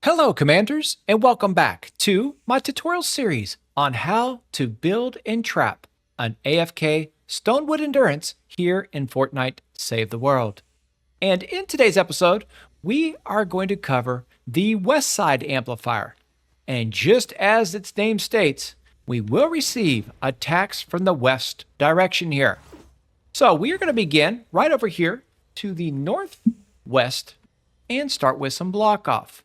Hello Commanders, and welcome back to my tutorial series on how to build and trap an AFK Stonewood Endurance here in Fortnite Save the World. And in today's episode, we are going to cover the Westside Amplifier. And just as its name states, we will receive attacks from the west direction here. So we are going to begin right over here to the northwest and start with some block off.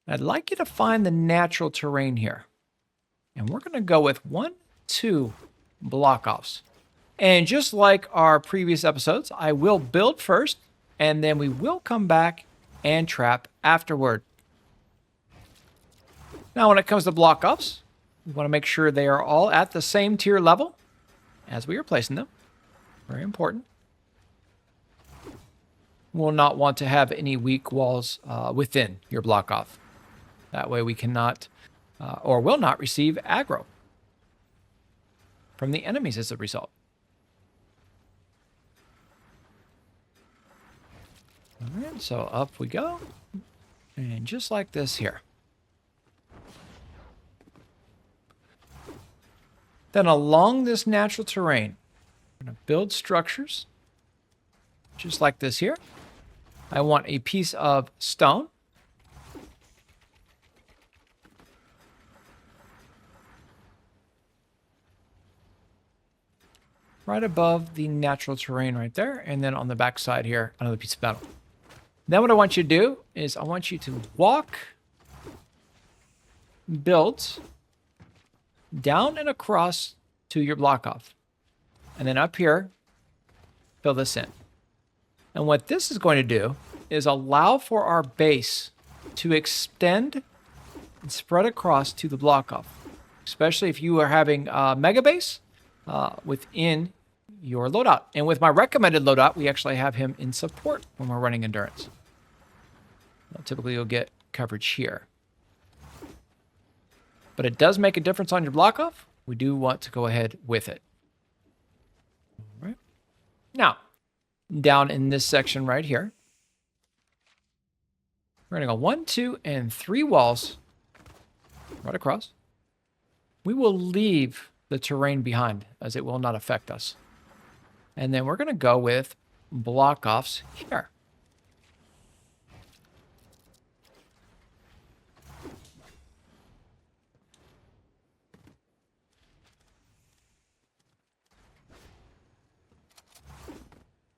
I'd like you to find the natural terrain here. And we're going to go with 2 block offs. And just like our previous episodes, I will build first, and then we will come back and trap afterward. Now, when it comes to block offs, we want to make sure they are all at the same tier level as we are placing them. Very important. We'll not want to have any weak walls within your block off. That way we cannot or will not receive aggro from the enemies as a result. All right, so up we go. And just like this here. Then along this natural terrain, we're going to build structures just like this here. I want a piece of stone. Right above the natural terrain right there. And then on the back side here, another piece of metal. Then what I want you to do is I want you to walk, build, down and across to your block off. And then up here, fill this in. And what this is going to do is allow for our base to extend and spread across to the block off. Especially if you are having a mega base within your loadout. And with my recommended loadout, we actually have him in support when we're running endurance. Well, typically you'll get coverage here. But it does make a difference on your block off. We do want to go ahead with it. All right. Now, down in this section right here, we're going to go 1, 2, and 3 walls right across. We will leave the terrain behind as it will not affect us. And then we're going to go with block offs here.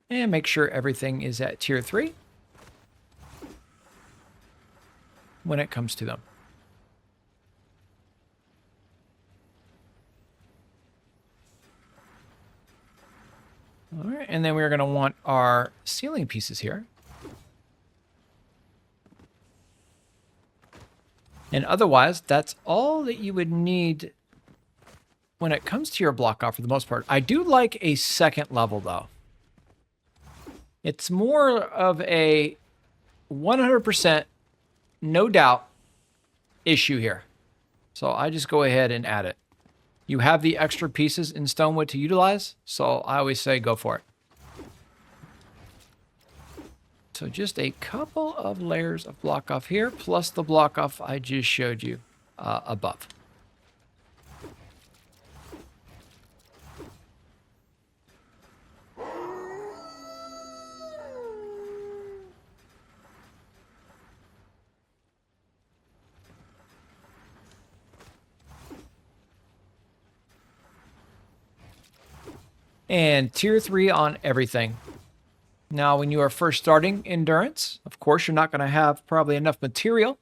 And make sure everything is at tier 3 when it comes to them. All right, and then we're going to want our ceiling pieces here. And otherwise, that's all that you would need when it comes to your block off for the most part. I do like a second level, though. It's more of a 100% no doubt issue here. So I just go ahead and add it. You have the extra pieces in Stonewood to utilize, so I always say go for it. So just a couple of layers of block off here, plus the block off I just showed you above. And tier 3 on everything. Now, when you are first starting endurance, of course, you're not going to have probably enough material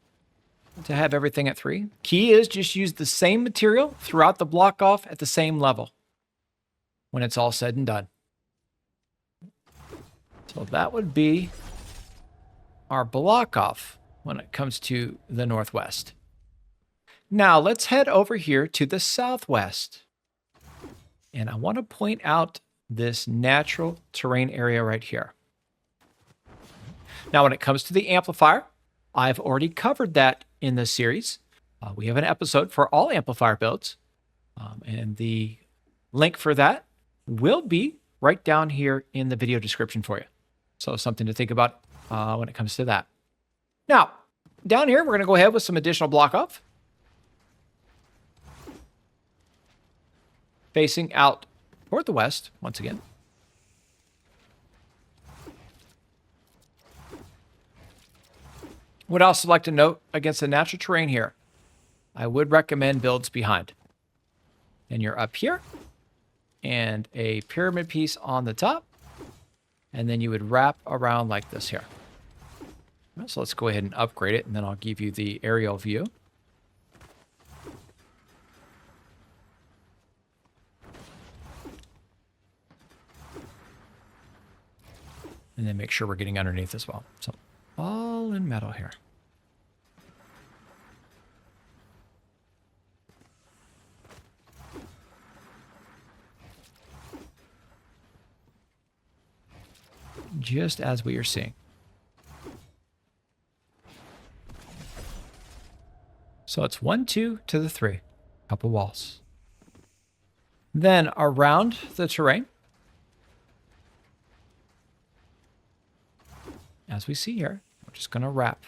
to have everything at 3. Key is just use the same material throughout the block off at the same level when it's all said and done. So that would be our block off when it comes to the northwest. Now, let's head over here to the southwest. And I want to point out this natural terrain area right here. Now, when it comes to the amplifier, I've already covered that in this series. We have an episode for all amplifier builds. And the link for that will be right down here in the video description for you. So something to think about when it comes to that. Now, down here, we're going to go ahead with some additional block off. Facing out toward the west, once again. Would also like to note, against the natural terrain here, I would recommend builds behind. And you're up here, and a pyramid piece on the top, and then you would wrap around like this here. So let's go ahead and upgrade it, and then I'll give you the aerial view. And then make sure we're getting underneath as well. So all in metal here. Just as we are seeing. So it's 1, 2 to the 3. Couple walls. Then around the terrain, as we see here, we're just going to wrap.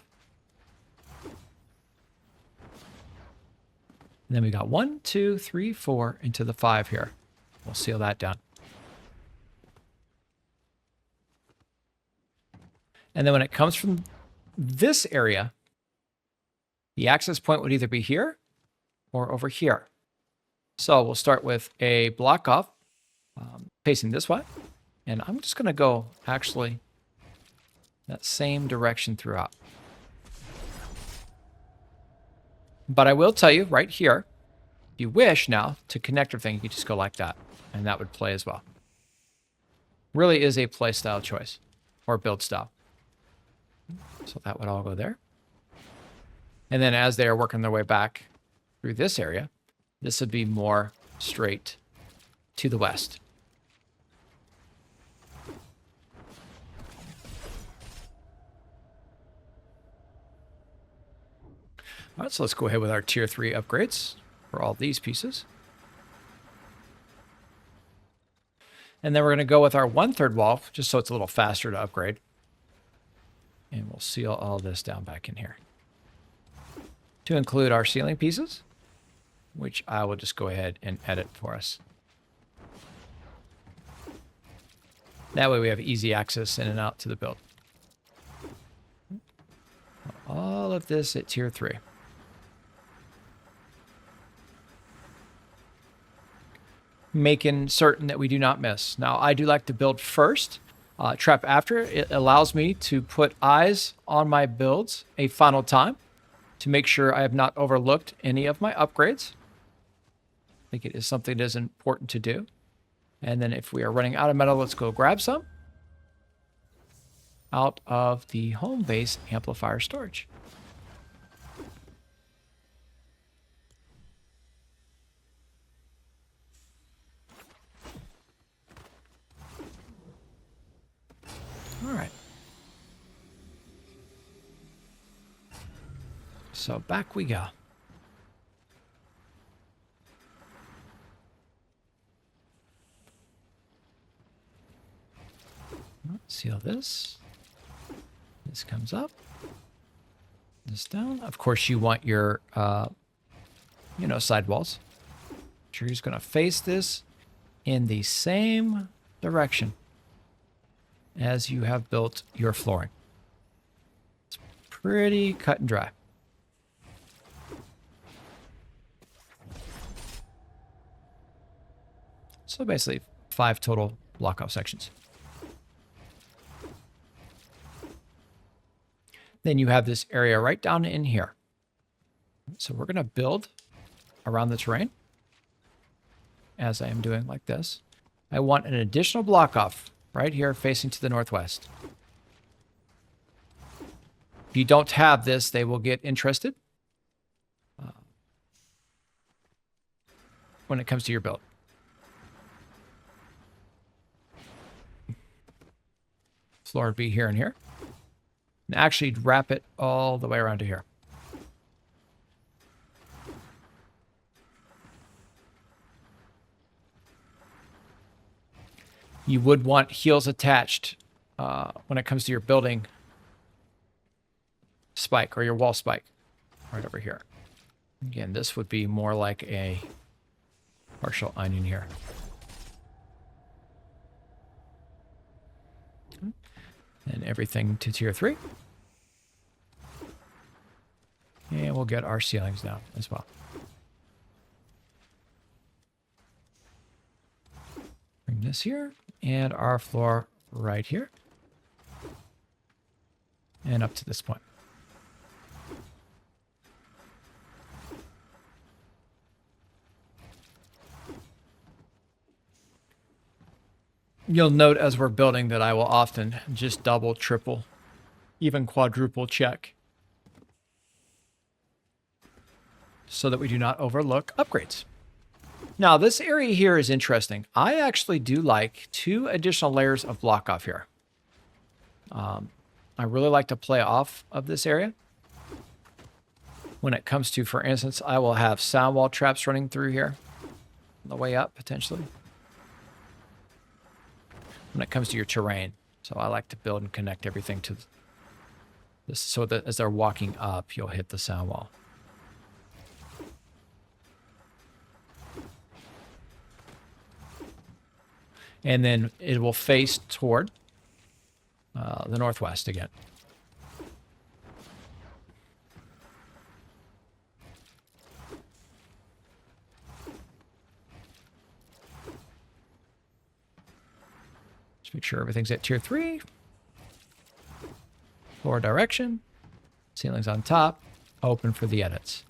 And then we got 1, 2, 3, 4 into the 5 here. We'll seal that down. And then when it comes from this area, the access point would either be here or over here. So we'll start with a block off facing this way. And I'm just going to go actually that same direction throughout. But I will tell you right here, if you wish now to connect everything, you can just go like that. And that would play as well. Really is a play style choice or build style. So that would all go there. And then as they are working their way back through this area, this would be more straight to the west. All right, so let's go ahead with our tier 3 upgrades for all these pieces. And then we're going to go with our 1/3 wall, just so it's a little faster to upgrade. And we'll seal all this down back in here. To include our ceiling pieces, which I will just go ahead and edit for us. That way we have easy access in and out to the build. All of this at tier 3. Making certain that we do not miss. Now, I do like to build first, trap after. It allows me to put eyes on my builds a final time to make sure I have not overlooked any of my upgrades. I think it is something that is important to do. And then if we are running out of metal, let's go grab some out of the home base amplifier storage. All right. So back we go. Seal this. This comes up. This down. Of course, you want your, sidewalls. Sure, you're just going to face this in the same direction as you have built your flooring. It's pretty cut and dry. So basically 5 total block off sections. Then you have this area right down in here. So we're going to build around the terrain as I am doing like this. I want an additional block off right here facing to the northwest. If you don't have this, they will get interested when it comes to your build. Floor would be here and here. And actually wrap it all the way around to here. You would want heels attached when it comes to your building spike or your wall spike right over here. Again, this would be more like a partial onion here. And everything to tier 3. And we'll get our ceilings now as well. Bring this here and our floor right here. And up to this point. You'll note as we're building that I will often just double, triple, even quadruple check so that we do not overlook upgrades. Now, this area here is interesting. I actually do like 2 additional layers of block off here. I really like to play off of this area. When it comes to, for instance, I will have sound wall traps running through here on the way up, potentially. When it comes to your terrain. So I like to build and connect everything to this so that as they're walking up, you'll hit the sound wall. And then it will face toward the northwest again. Just make sure everything's at tier 3. Floor direction. Ceilings on top. Open for the edits.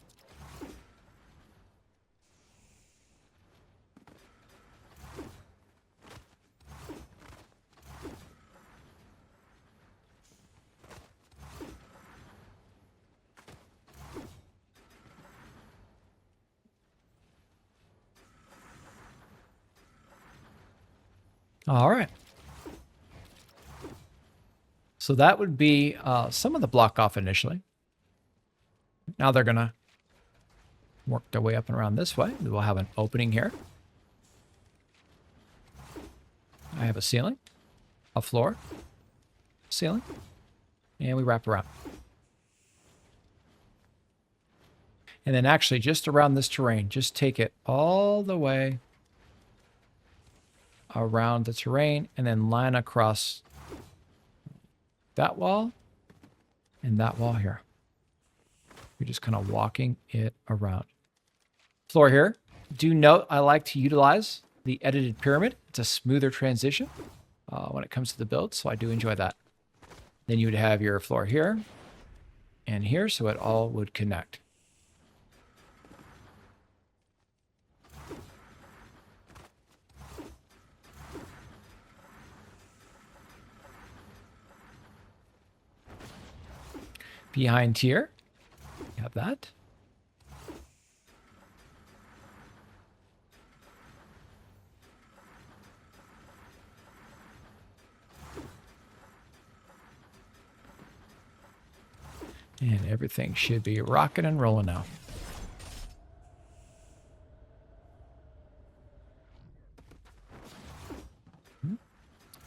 All right. So that would be some of the block off initially. Now they're going to work their way up and around this way. We'll have an opening here. I have a ceiling, a floor, ceiling, and we wrap around. And then actually just around this terrain, just take it all the way around the terrain and then line across that wall and that wall here. You're just kind of walking it around. Floor here. Do note I like to utilize the edited pyramid. It's a smoother transition when it comes to the build, so I do enjoy that. Then you would have your floor here and here, so it all would connect. Behind here, you have that. And everything should be rocking and rolling now.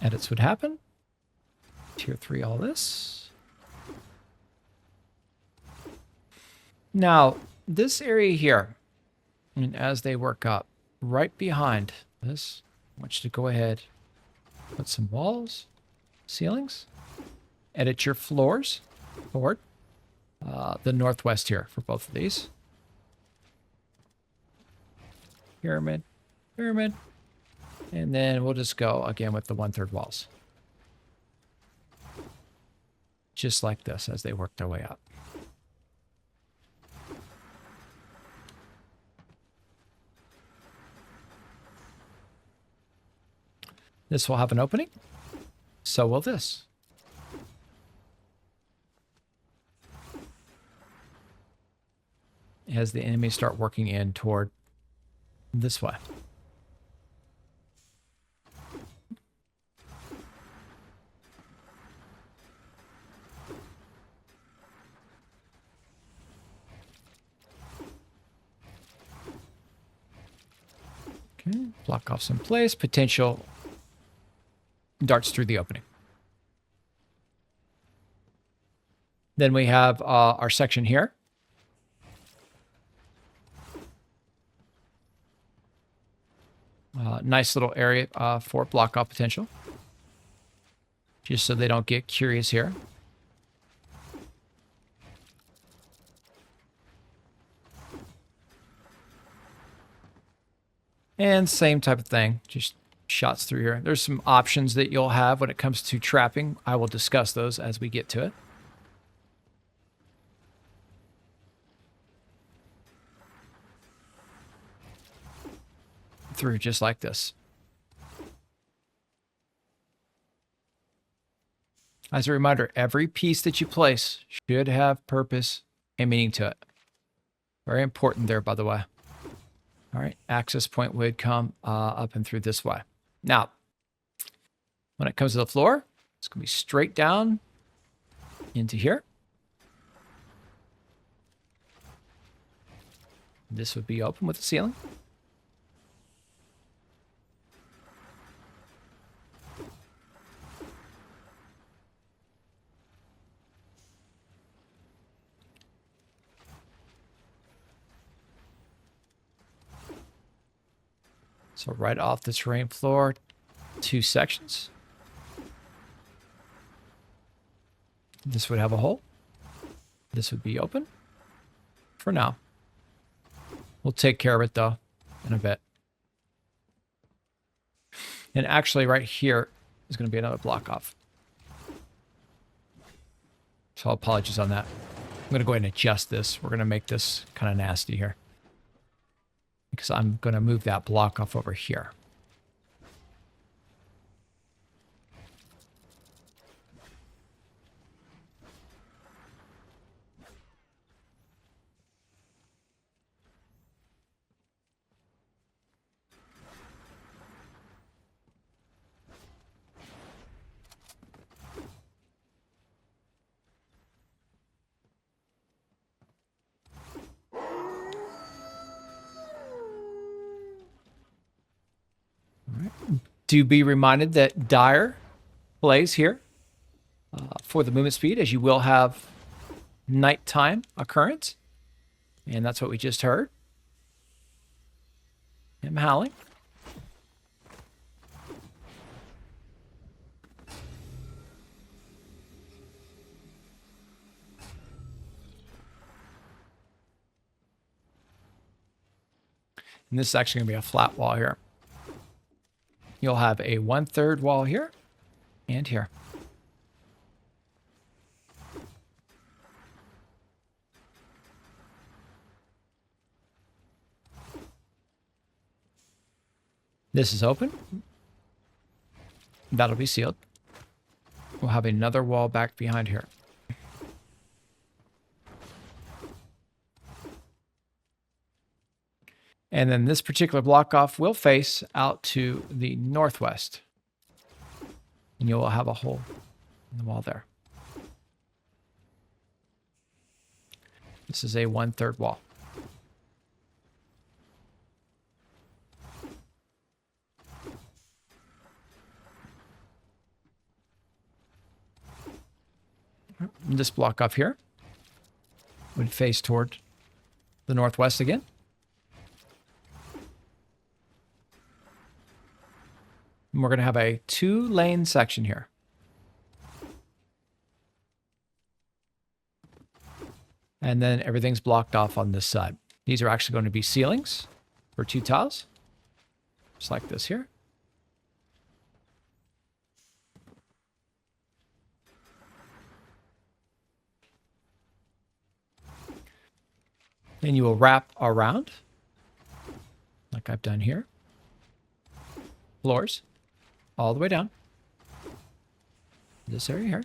Edits would happen. Tier 3, all this. Now, this area here, and as they work up, right behind this, I want you to go ahead, put some walls, ceilings, edit your floors forward, the northwest here for both of these. Pyramid, pyramid, and then we'll just go again with the 1/3 walls. Just like this as they work their way up. This will have an opening. So will this. As the enemies start working in toward this way. Okay, block off some place. Potential darts through the opening. Then we have our section here. Nice little area for block off potential. Just so they don't get curious here. And same type of thing, just shots through here. There's some options that you'll have when it comes to trapping. I will discuss those as we get to it. Through just like this. As a reminder, every piece that you place should have purpose and meaning to it. Very important there, by the way. All right, access point would come up and through this way. Now, when it comes to the floor, it's going to be straight down into here. This would be open with the ceiling. So right off the terrain floor, 2 sections. This would have a hole. This would be open for now. We'll take care of it though in a bit. And actually right here is going to be another block off. So apologies on that. I'm going to go ahead and adjust this. We're going to make this kind of nasty here. Because I'm going to move that block off over here. Do be reminded that Dire plays here for the movement speed, as you will have nighttime occurrence. And that's what we just heard. Him howling. And this is actually going to be a flat wall here. You'll have a 1/3 wall here and here. This is open. That'll be sealed. We'll have another wall back behind here. And then this particular block off will face out to the northwest. And you will have a hole in the wall there. This is a 1/3 wall. This block off here would face toward the northwest again. And we're going to have a 2-lane section here. And then everything's blocked off on this side. These are actually going to be ceilings for 2 tiles. Just like this here. Then you will wrap around, like I've done here. Floors, all the way down. This area here.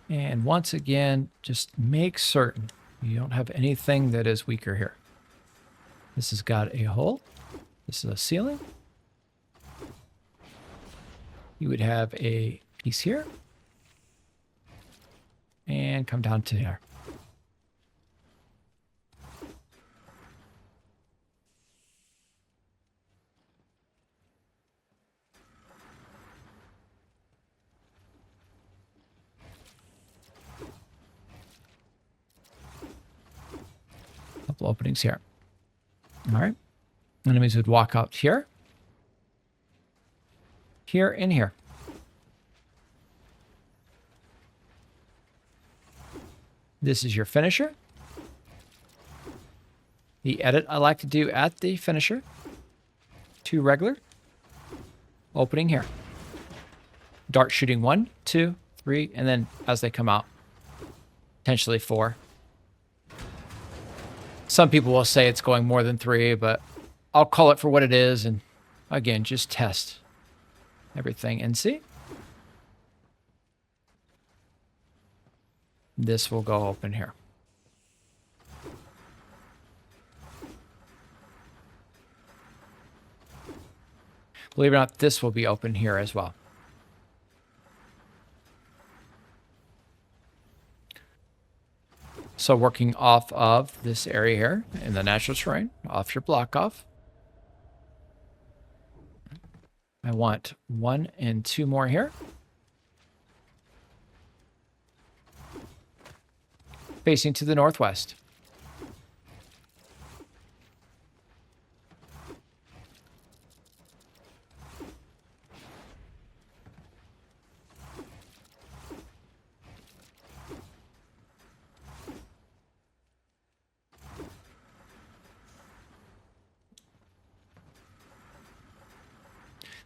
And once again, just make certain you don't have anything that is weaker here. This has got a hole. This is a ceiling. You would have a piece here. And come down to there. Couple openings here. All right. Enemies would walk out here. Here and here. This is your finisher. The edit I like to do at the finisher. 2 regular. Opening here. Dart shooting 1, 2, 3, and then as they come out, potentially 4. Some people will say it's going more than 3, but I'll call it for what it is. And again, just test everything and see. This will go open here. Believe it or not, this will be open here as well. So working off of this area here in the natural terrain, off your block off. I want 1 and 2 more here. Facing to the northwest.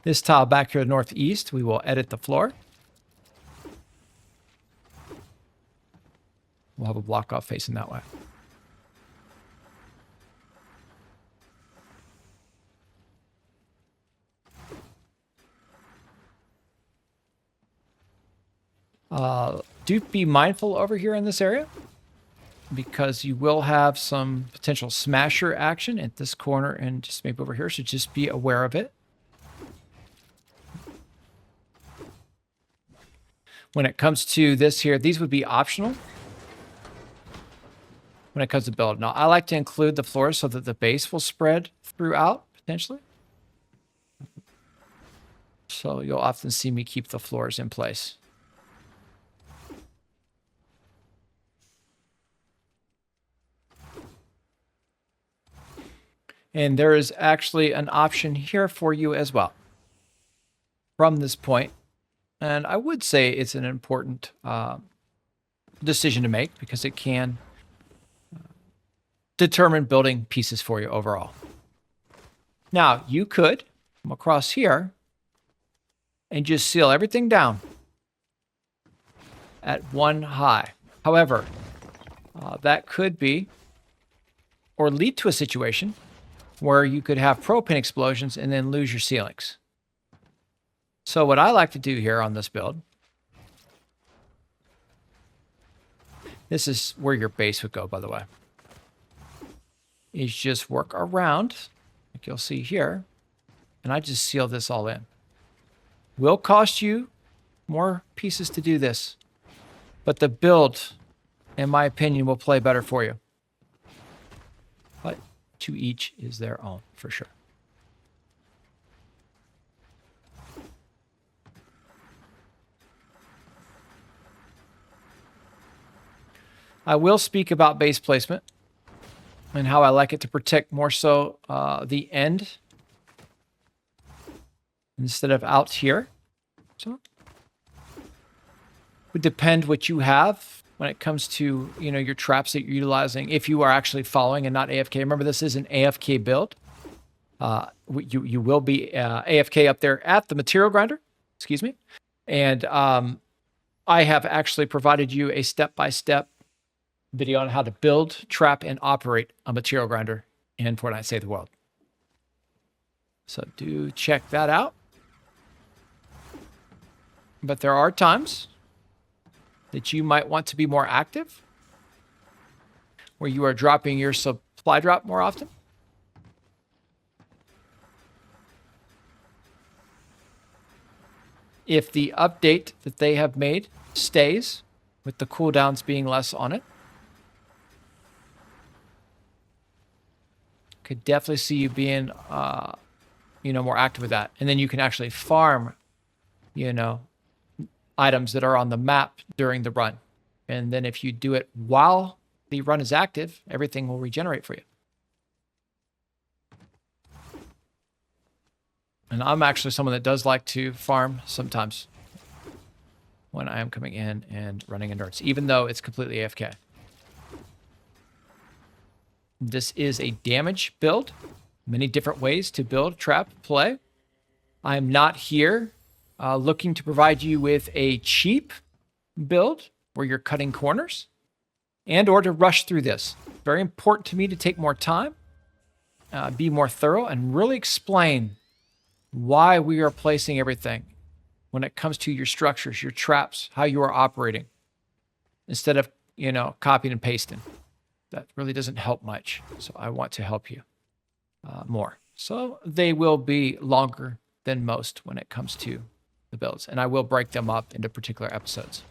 This tile back here to the northeast, we will edit the floor. We'll have a block off facing that way. Do be mindful over here in this area, because you will have some potential smasher action at this corner and just maybe over here, so just be aware of it. When it comes to this here, these would be optional when it comes to build. Now, I like to include the floors so that the base will spread throughout, potentially. So you'll often see me keep the floors in place. And there is actually an option here for you as well from this point. And I would say it's an important decision to make, because it can determine building pieces for you overall. Now, you could come across here and just seal everything down at 1 high. However, that could be or lead to a situation where you could have propane explosions and then lose your ceilings. So what I like to do here on this build, this is where your base would go, by the way, is just work around, like you'll see here, and I just seal this all in. Will cost you more pieces to do this, but the build, in my opinion, will play better for you. But to each is their own, for sure. I will speak about base placement and how I like it to protect more so the end instead of out here. So it would depend what you have when it comes to, you know, your traps that you're utilizing. If you are actually following and not AFK, remember this is an AFK build. You will be AFK up there at the material grinder, excuse me. And I have actually provided you a step-by-step video on how to build, trap, and operate a material grinder in Fortnite Save the World. So do check that out. But there are times that you might want to be more active, where you are dropping your supply drop more often. If the update that they have made stays, with the cooldowns being less on it, could definitely see you being, more active with that. And then you can actually farm, items that are on the map during the run. And then if you do it while the run is active, everything will regenerate for you. And I'm actually someone that does like to farm sometimes when I am coming in and running endurance, even though it's completely AFK. This is a damage build. Many different ways to build, trap, play. I'm not here looking to provide you with a cheap build where you're cutting corners and or to rush through this. Very important to me to take more time, be more thorough, and really explain why we are placing everything when it comes to your structures, your traps, how you are operating, instead of, copying and pasting. That really doesn't help much. So I want to help you more. So they will be longer than most when it comes to the builds, and I will break them up into particular episodes.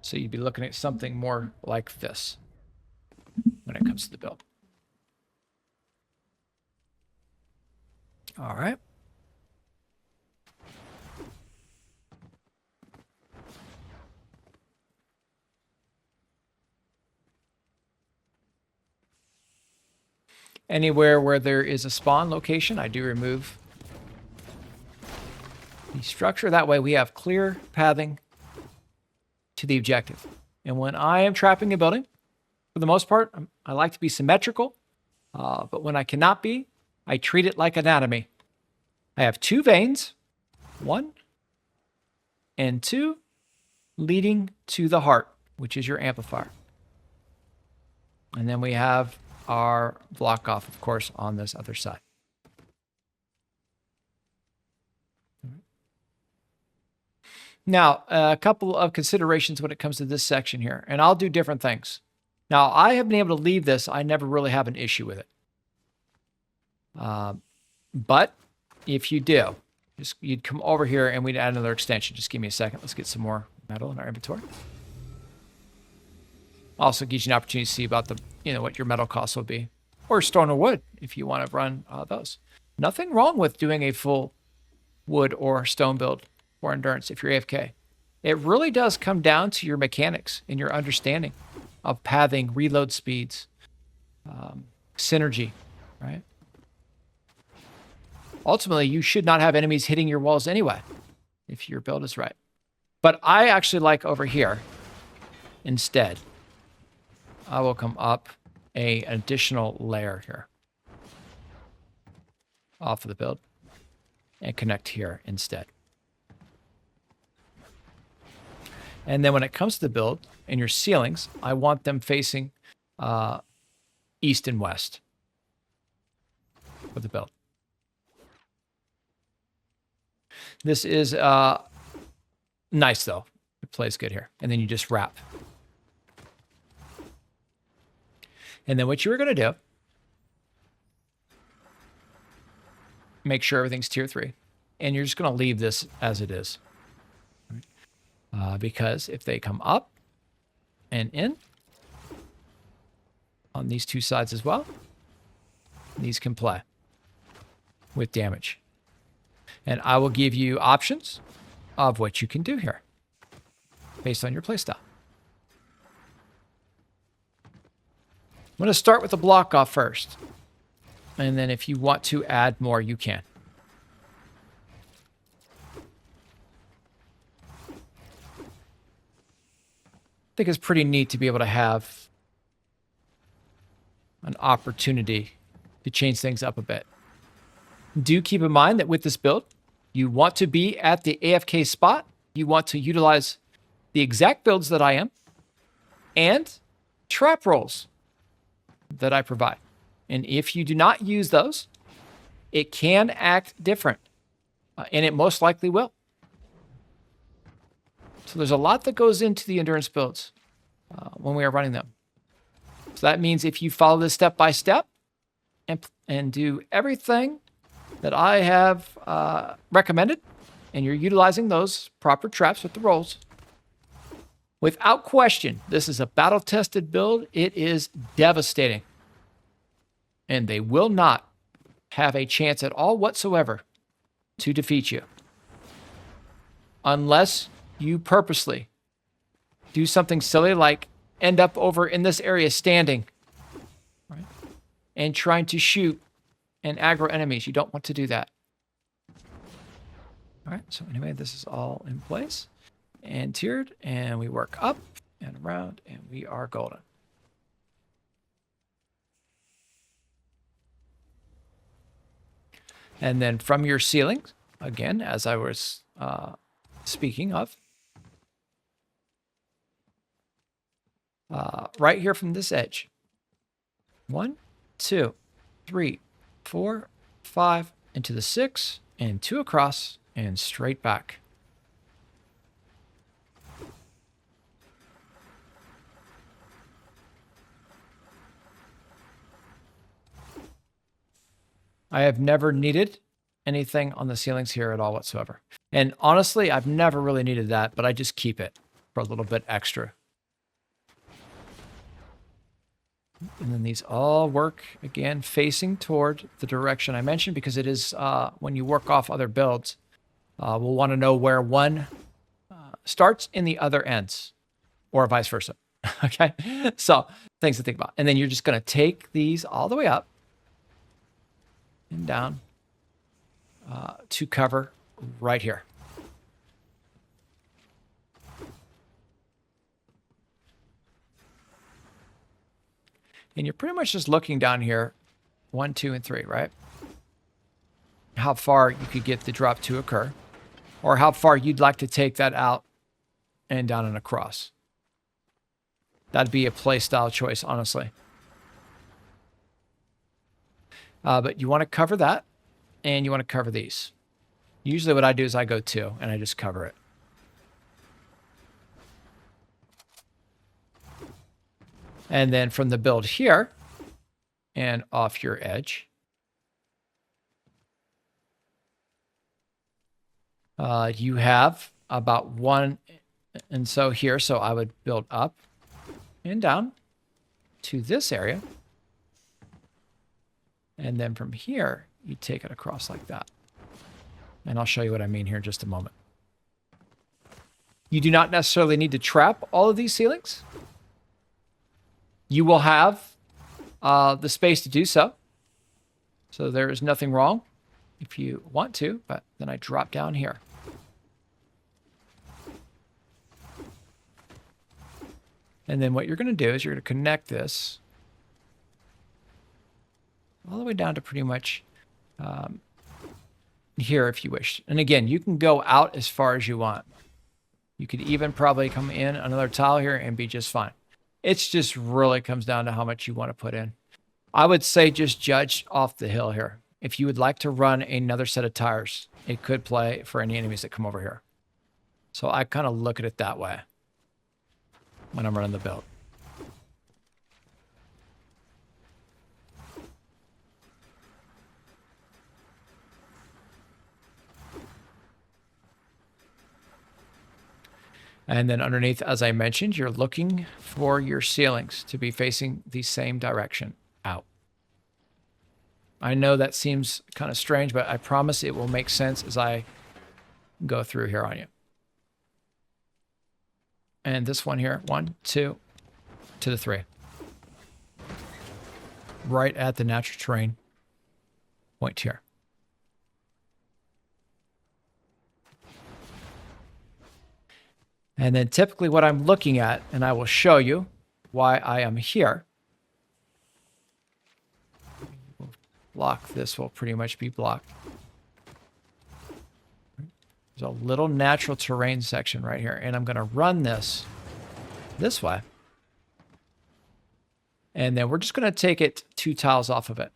So you'd be looking at something more like this when it comes to the build. All right. Anywhere where there is a spawn location, I do remove the structure. That way we have clear pathing to the objective. And when I am trapping a building, for the most part, I like to be symmetrical. But when I cannot be, I treat it like anatomy. I have 2 veins, 1 and 2, leading to the heart, which is your amplifier. And then we have our block off, of course, on this other side. Now, a couple of considerations when it comes to this section here, and I'll do different things. Now, I have been able to leave this. I never really have an issue with it. But if you do, you'd come over here and we'd add another extension. Just give me a second. Let's get some more metal in our inventory. Also gives you an opportunity to see about the, what your metal costs will be, or stone or wood if you want to run those. Nothing wrong with doing a full wood or stone build for endurance if you're AFK. It really does come down to your mechanics and your understanding of pathing, reload speeds, synergy, right? Ultimately, you should not have enemies hitting your walls anyway, if your build is right. But I actually like over here, instead, I will come up an additional layer here off of the build and connect here instead. And then when it comes to the build and your ceilings, I want them facing east and west for the build. This is nice, though. It plays good here. And then you just wrap. And then what you were going to do, make sure everything's tier 3. And you're just going to leave this as it is. Because if they come up and in on these 2 sides as well, these can play with damage. And I will give you options of what you can do here based on your playstyle. I'm going to start with the block off first. And then if you want to add more, you can. I think it's pretty neat to be able to have an opportunity to change things up a bit. Do keep in mind that with this build, you want to be at the AFK spot. You want to utilize the exact builds that I am and trap rolls that I provide. And if you do not use those, it can act different. And it most likely will. So there's a lot that goes into the endurance builds when we are running them. So that means if you follow this step by step and do everything that I have recommended, and you're utilizing those proper traps with the rolls, without question, this is a battle-tested build. It is devastating. And they will not have a chance at all whatsoever to defeat you. Unless you purposely do something silly like end up over in this area standing, right, and trying to shoot and aggro enemies. You don't want to do that. All right, so anyway, this is all in place and tiered, and we work up and around, and we are golden. And then from your ceilings, again, as I was speaking of, right here from this edge, 1, 2, 3, 4, 5, into the 6, and 2 across, and straight back. I have never needed anything on the ceilings here at all whatsoever. And honestly, I've never really needed that, but I just keep it for a little bit extra. And then these all work, again, facing toward the direction I mentioned, because it is, when you work off other builds, we'll want to know where one starts and the other ends, or vice versa. Okay? So, things to think about. And then you're just going to take these all the way up and down to cover right here. And you're pretty much just looking down here, 1, 2, and 3, right? How far you could get the drop to occur, or how far you'd like to take that out and down and across. That'd be a play style choice, honestly. But you want to cover that, and you want to cover these. Usually what I do is I go 2, and I just cover it. And then from the build here, and off your edge, you have about 1, and so here, so I would build up and down to this area. And then from here, you take it across like that. And I'll show you what I mean here in just a moment. You do not necessarily need to trap all of these ceilings. You will have the space to do so. So there is nothing wrong if you want to, but then I drop down here. And then what you're going to do is you're going to connect this all the way down to pretty much here if you wish. And again, you can go out as far as you want. You could even probably come in another tile here and be just fine. It's just really comes down to how much you want to put in. I would say just judge off the hill here. If you would like to run another set of tires, it could play for any enemies that come over here. So I kind of look at it that way when I'm running the build. And then underneath, as I mentioned, you're looking for your ceilings to be facing the same direction out. I know that seems kind of strange, but I promise it will make sense as I go through here on you. And this one here, 1, 2, to the 3. Right at the natural terrain point here. And then typically what I'm looking at, and I will show you why I am here. Block this will pretty much be blocked. There's a little natural terrain section right here, and I'm going to run this way. And then we're just going to take it 2 tiles off of it.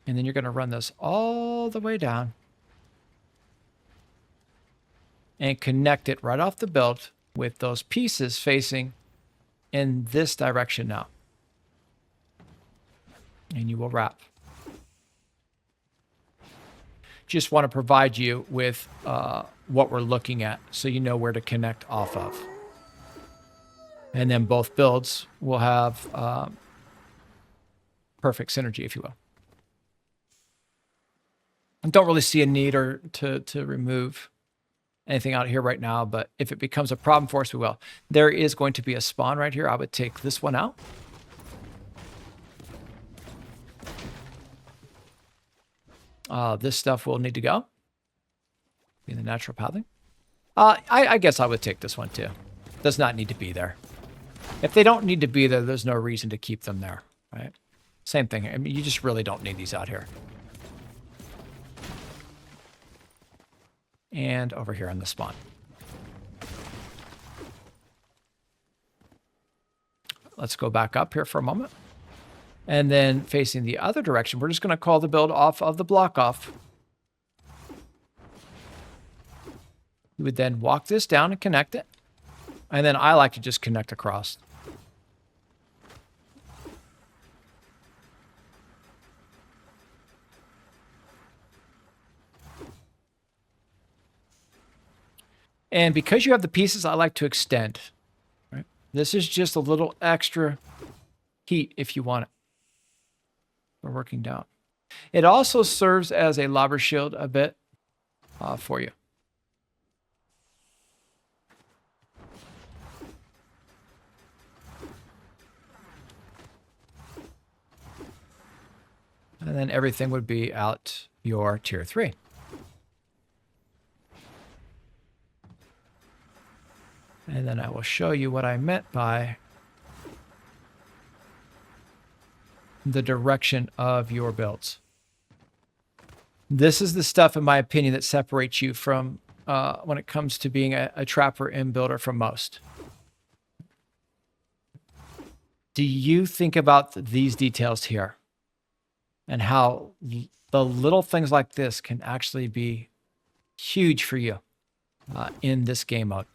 And then you're going to run this all the way down and connect it right off the build with those pieces facing in this direction now. And you will wrap. Just want to provide you with what we're looking at so you know where to connect off of. And then both builds will have perfect synergy, if you will. I don't really see a need to remove anything out here right now, but if it becomes a problem for us, we will. There is going to be a spawn right here. I would take this one out. This stuff will need to go. Be the natural pathing. I guess I would take this one too. Does not need to be there. If they don't need to be there, there's no reason to keep them there, right? Same thing. I mean, you just really don't need these out here. And over here on the spawn. Let's go back up here for a moment. And then facing the other direction, we're just going to call the build off of the block off. You would then walk this down and connect it. And then I like to just connect across. And because you have the pieces, I like to extend. Right? This is just a little extra heat if you want it. We're working down. It also serves as a lobber shield a bit for you. And then everything would be out your tier 3. And then I will show you what I meant by the direction of your builds. This is the stuff, in my opinion, that separates you from when it comes to being a trapper and builder from most. Do you think about these details here and how the little things like this can actually be huge for you in this game mode?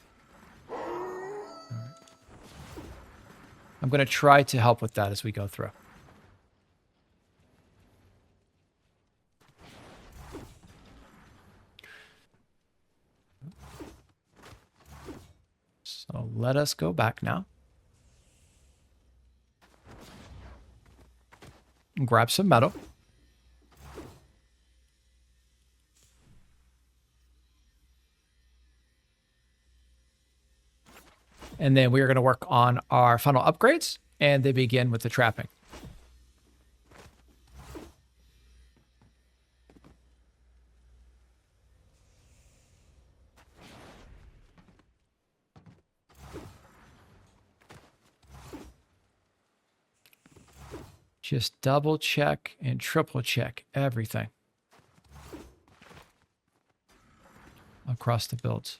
I'm going to try to help with that as we go through. So let us go back now. And grab some metal. And then we are going to work on our final upgrades, and they begin with the trapping. Just double check and triple check everything across the builds.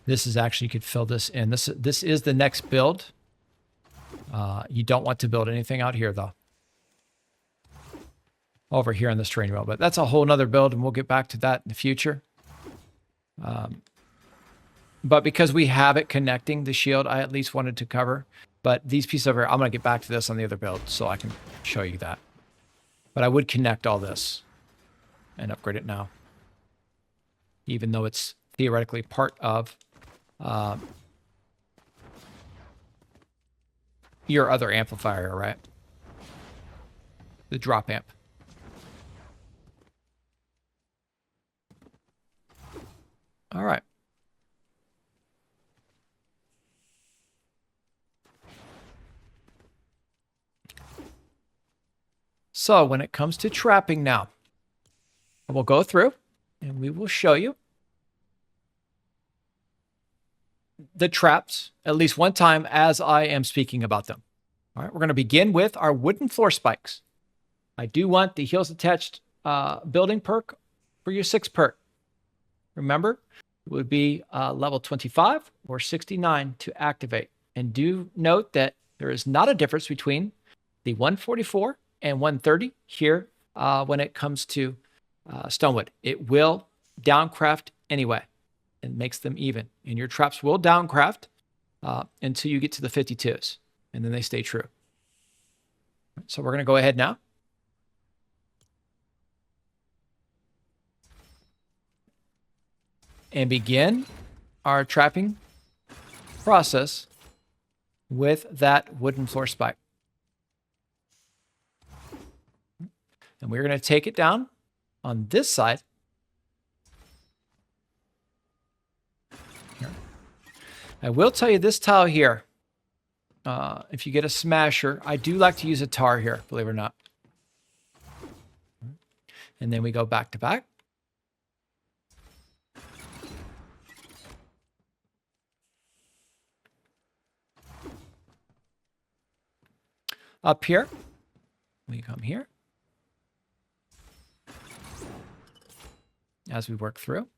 This is actually, you could fill this in. This is the next build. You don't want to build anything out here, though. Over here on this terrain wheel. But that's a whole nother build, and we'll get back to that in the future. But because we have it connecting the shield, I at least wanted to cover. But these pieces over here, I'm going to get back to this on the other build so I can show you that. But I would connect all this and upgrade it now. Even though it's theoretically part of your other amplifier, right? The drop amp. All right. So when it comes to trapping now, we'll go through and we will show you the traps at least one time as I am speaking about them. All right, we're going to begin with our wooden floor spikes. I do want the heels attached building perk for your 6 perk. Remember, it would be level 25 or 69 to activate. And do note that there is not a difference between the 144 and 130 here when it comes to Stonewood. It will downcraft anyway. and makes them even. And your traps will downcraft until you get to the 52s, and then they stay true. So we're going to go ahead now. And begin our trapping process with that wooden floor spike. And we're going to take it down on this side. Here. I will tell you this tile here. If you get a smasher, I do like to use a tar here, believe it or not. And then we go back to back. Up here, we come here. As we work through.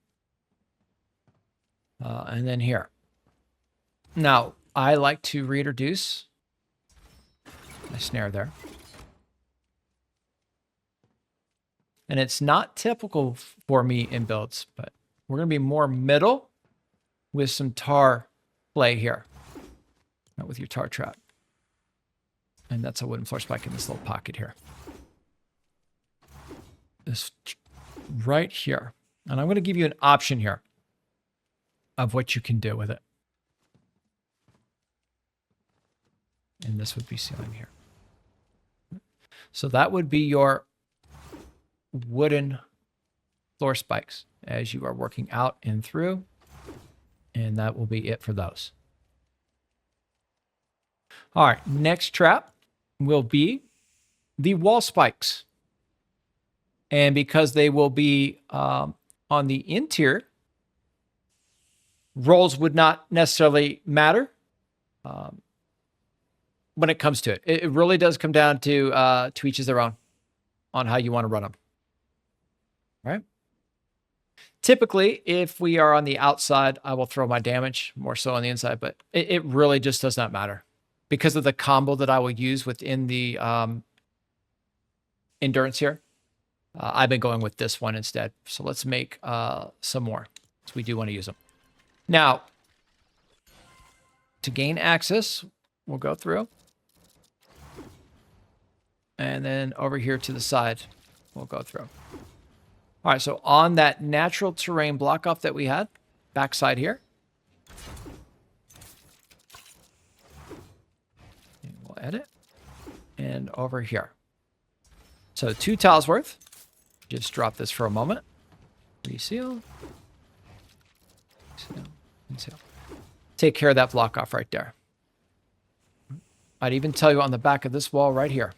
And then here. Now, I like to reintroduce my snare there. And it's not typical for me in builds, but we're going to be more middle with some tar play here. Not with your tar trap. And that's a wooden floor spike in this little pocket here. This right here. And I'm going to give you an option here of what you can do with it. And this would be ceiling here. So that would be your wooden floor spikes as you are working out and through. And that will be it for those. All right, next trap will be the wall spikes. And because they will be on the interior, rolls would not necessarily matter when it comes to it. It really does come down to each is their own on how you want to run them. Right? Typically, if we are on the outside, I will throw my damage more so on the inside, but it really just does not matter. Because of the combo that I will use within the endurance here, I've been going with this one instead. So let's make some more. So we do want to use them. Now, to gain access, we'll go through. And then over here to the side, we'll go through. All right, so on that natural terrain block off that we had, backside here, edit and over here. So 2 tiles worth. Just drop this for a moment. Reseal. Seal. Take care of that block off right there. I'd even tell you on the back of this wall right here,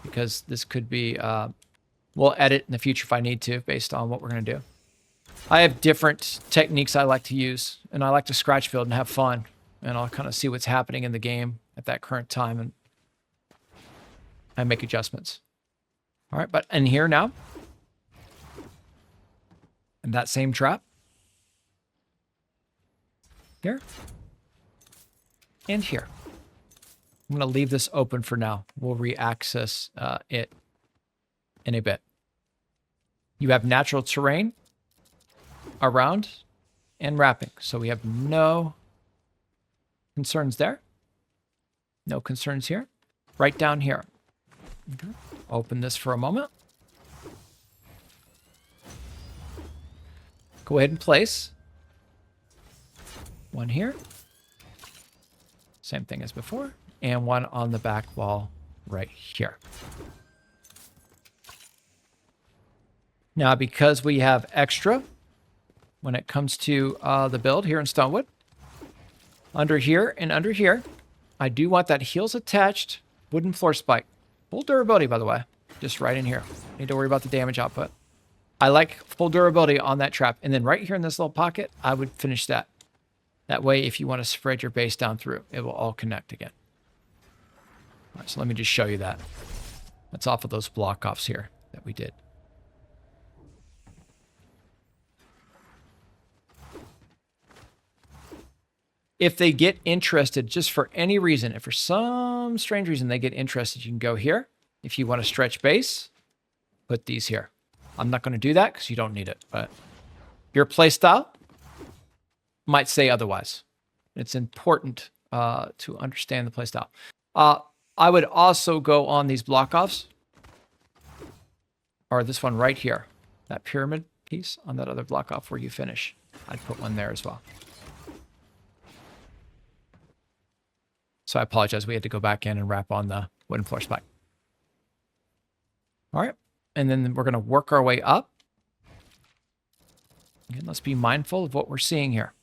because this could be, we'll edit in the future if I need to based on what we're going to do. I have different techniques I like to use, and I like to scratch build and have fun, and I'll kind of see what's happening in the game at that current time and make adjustments. All right, but in here now, and that same trap, here, and here. I'm going to leave this open for now. We'll re-access it in a bit. You have natural terrain around and wrapping, so we have no concerns there. No concerns here. Right down here. Okay. Open this for a moment. Go ahead and place one here. Same thing as before. And one on the back wall right here. Now, because we have extra when it comes to the build here in Stonewood, under here and under here, I do want that heels attached wooden floor spike. Full durability, by the way. Just right in here. Need to worry about the damage output. I like full durability on that trap. And then right here in this little pocket, I would finish that. That way, if you want to spread your base down through, it will all connect again. All right, so let me just show you that. That's off of those block offs here that we did. If they get interested, just for any reason, if for some strange reason they get interested, you can go here. If you want to stretch base, put these here. I'm not going to do that because you don't need it, but your play style, might say otherwise. It's important to understand the playstyle. I would also go on these block offs, or this one right here, that pyramid piece on that other block off where you finish. I'd put one there as well. So I apologize. We had to go back in and wrap on the wooden floor spike. All right. And then we're going to work our way up. Again, let's be mindful of what we're seeing here.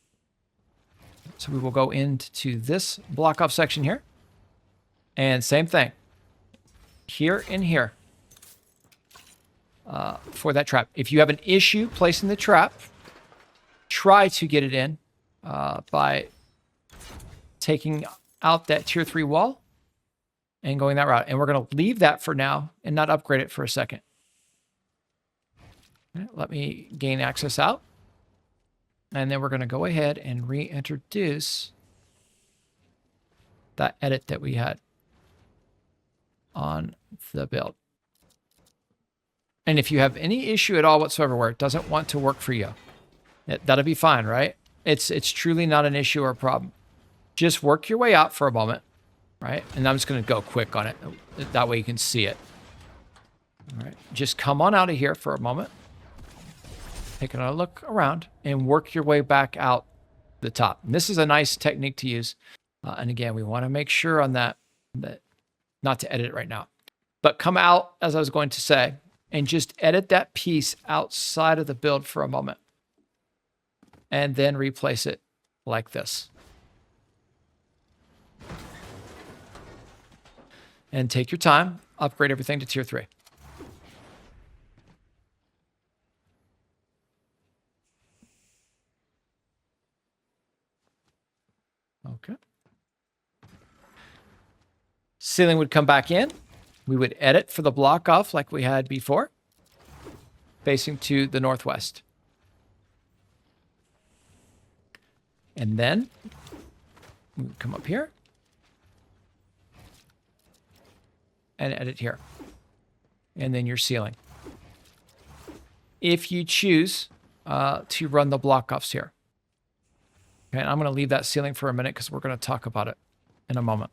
So we will go into this block off section here. And same thing. Here and here. For that trap. If you have an issue placing the trap, try to get it in by taking out that tier 3 wall and going that route. And we're going to leave that for now and not upgrade it for a second. Okay, let me gain access out. And then we're going to go ahead and reintroduce that edit that we had on the build. And if you have any issue at all whatsoever where it doesn't want to work for you, that'll be fine, right? It's truly not an issue or a problem. Just work your way out for a moment, right? And I'm just going to go quick on it. That way you can see it. All right. Just come on out of here for a moment. Take another look around and work your way back out the top. And this is a nice technique to use. And again, we want to make sure on that not to edit it right now. But come out, as I was going to say, and just edit that piece outside of the build for a moment. And then replace it like this. And take your time, upgrade everything to tier 3. Okay. Ceiling would come back in. We would edit for the block off like we had before, facing to the northwest. And then we would come up here and edit here. And then your ceiling. If you choose to run the block offs here. Okay, and I'm going to leave that ceiling for a minute because we're going to talk about it in a moment.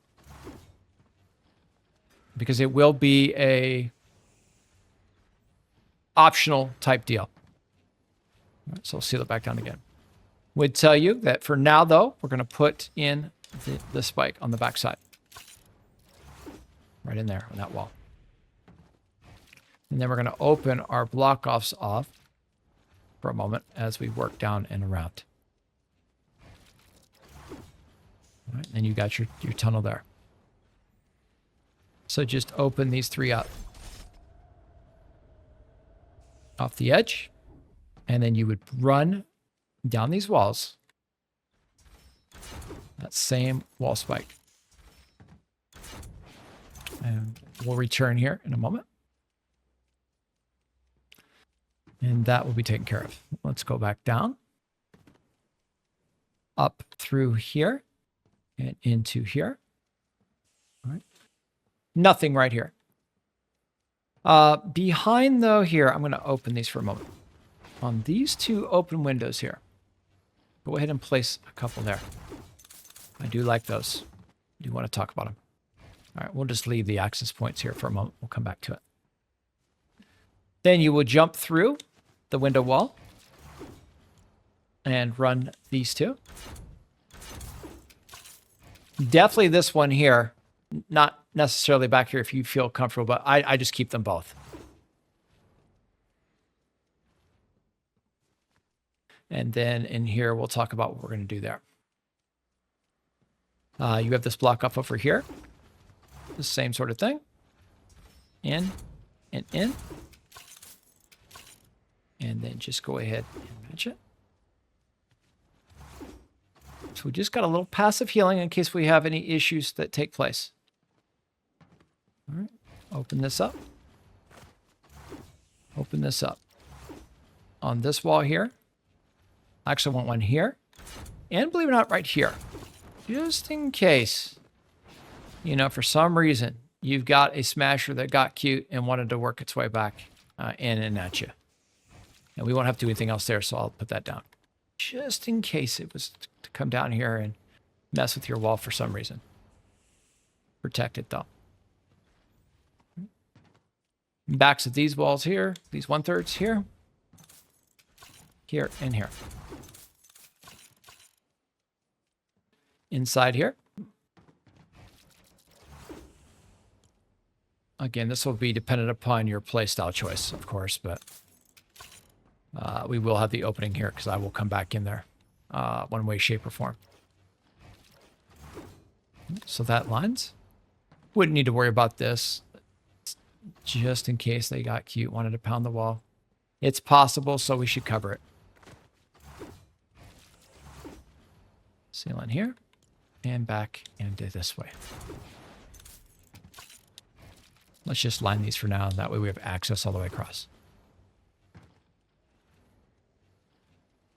Because it will be a optional type deal. All right, so we'll seal it back down again. Would tell you that for now, though, we're going to put in the spike on the backside. Right in there on that wall. And then we're going to open our block offs off for a moment as we work down and around. All right, and you got your tunnel there. So just open these 3 up. Off the edge. And then you would run down these walls. That same wall spike. And we'll return here in a moment. And that will be taken care of. Let's go back down. Up through here. And into here. All right. Nothing right here. Behind though here, I'm going to open these for a moment. On these 2 open windows here. Go ahead and place a couple there. I do like those. I do want to talk about them. All right, we'll just leave the access points here for a moment. We'll come back to it. Then you will jump through the window wall and run these 2. Definitely this one here, not necessarily back here if you feel comfortable, but I just keep them both. And then in here, we'll talk about what we're going to do there. You have this block off over here. The same sort of thing. In and in. And then just go ahead and match it. So we just got a little passive healing in case we have any issues that take place. All right, open this up. Open this up. On this wall here. I actually want one here. And believe it or not, right here. Just in case, you know, for some reason, you've got a smasher that got cute and wanted to work its way back in and at you. And we won't have to do anything else there, so I'll put that down. just in case it was to come down here and mess with your wall for some reason. Protect it though. Backs of these walls here, these 1/3 here, here, and here. Inside here. Again, this will be dependent upon your playstyle choice, of course, but we will have the opening here because I will come back in there one way, shape, or form. So that lines. Wouldn't need to worry about this just in case they got cute, wanted to pound the wall. It's possible, so we should cover it. Seal in here and back into this way. Let's just line these for now, and that way we have access all the way across.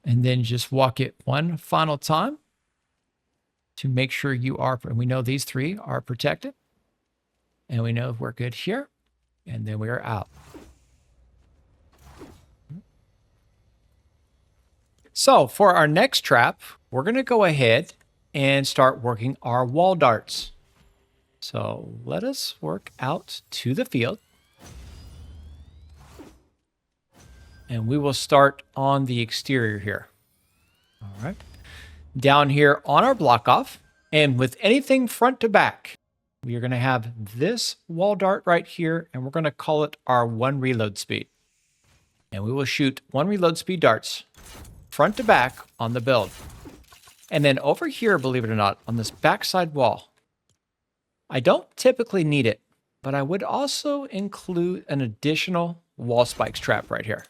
And then just walk it one final time to make sure you are, and we know these 3 are protected. And we know we're good here. And then we are out. So for our next trap, we're going to go ahead and start working our wall darts. So let us work out to the field. And we will start on the exterior here. All right. Down here on our block off, and with anything front to back, we are going to have this wall dart right here, and we're going to call it our 1 reload speed. And we will shoot 1 reload speed darts front to back on the build. And then over here, believe it or not, on this backside wall, I don't typically need it, but I would also include an additional wall spikes trap right here.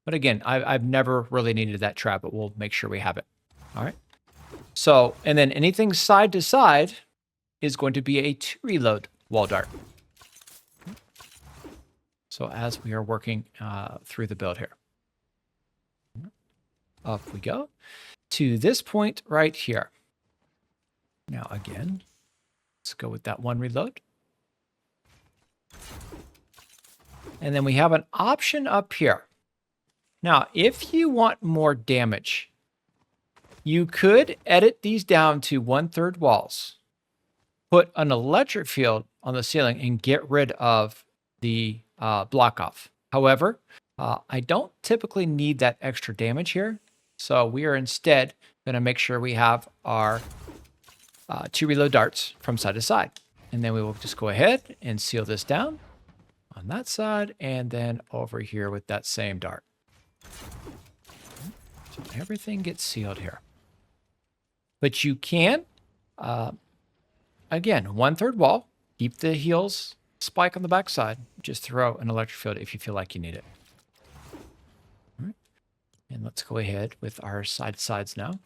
But again, I've never really needed that trap, but we'll make sure we have it. All right. So, and then anything side to side is going to be a 2 reload wall dart. So as we are working through the build here. Up we go to this point right here. Now again, let's go with that 1 reload. And then we have an option up here. Now, if you want more damage, you could edit these down to 1/3 walls, put an electric field on the ceiling, and get rid of the block off. However, I don't typically need that extra damage here. So we are instead going to make sure we have our 2 reload darts from side to side. And then we will just go ahead and seal this down on that side, and then over here with that same dart. So everything gets sealed here. But you can, again, 1/3 wall, keep the heels spike on the backside, just throw an electric field if you feel like you need it. All right. And let's go ahead with our sides now.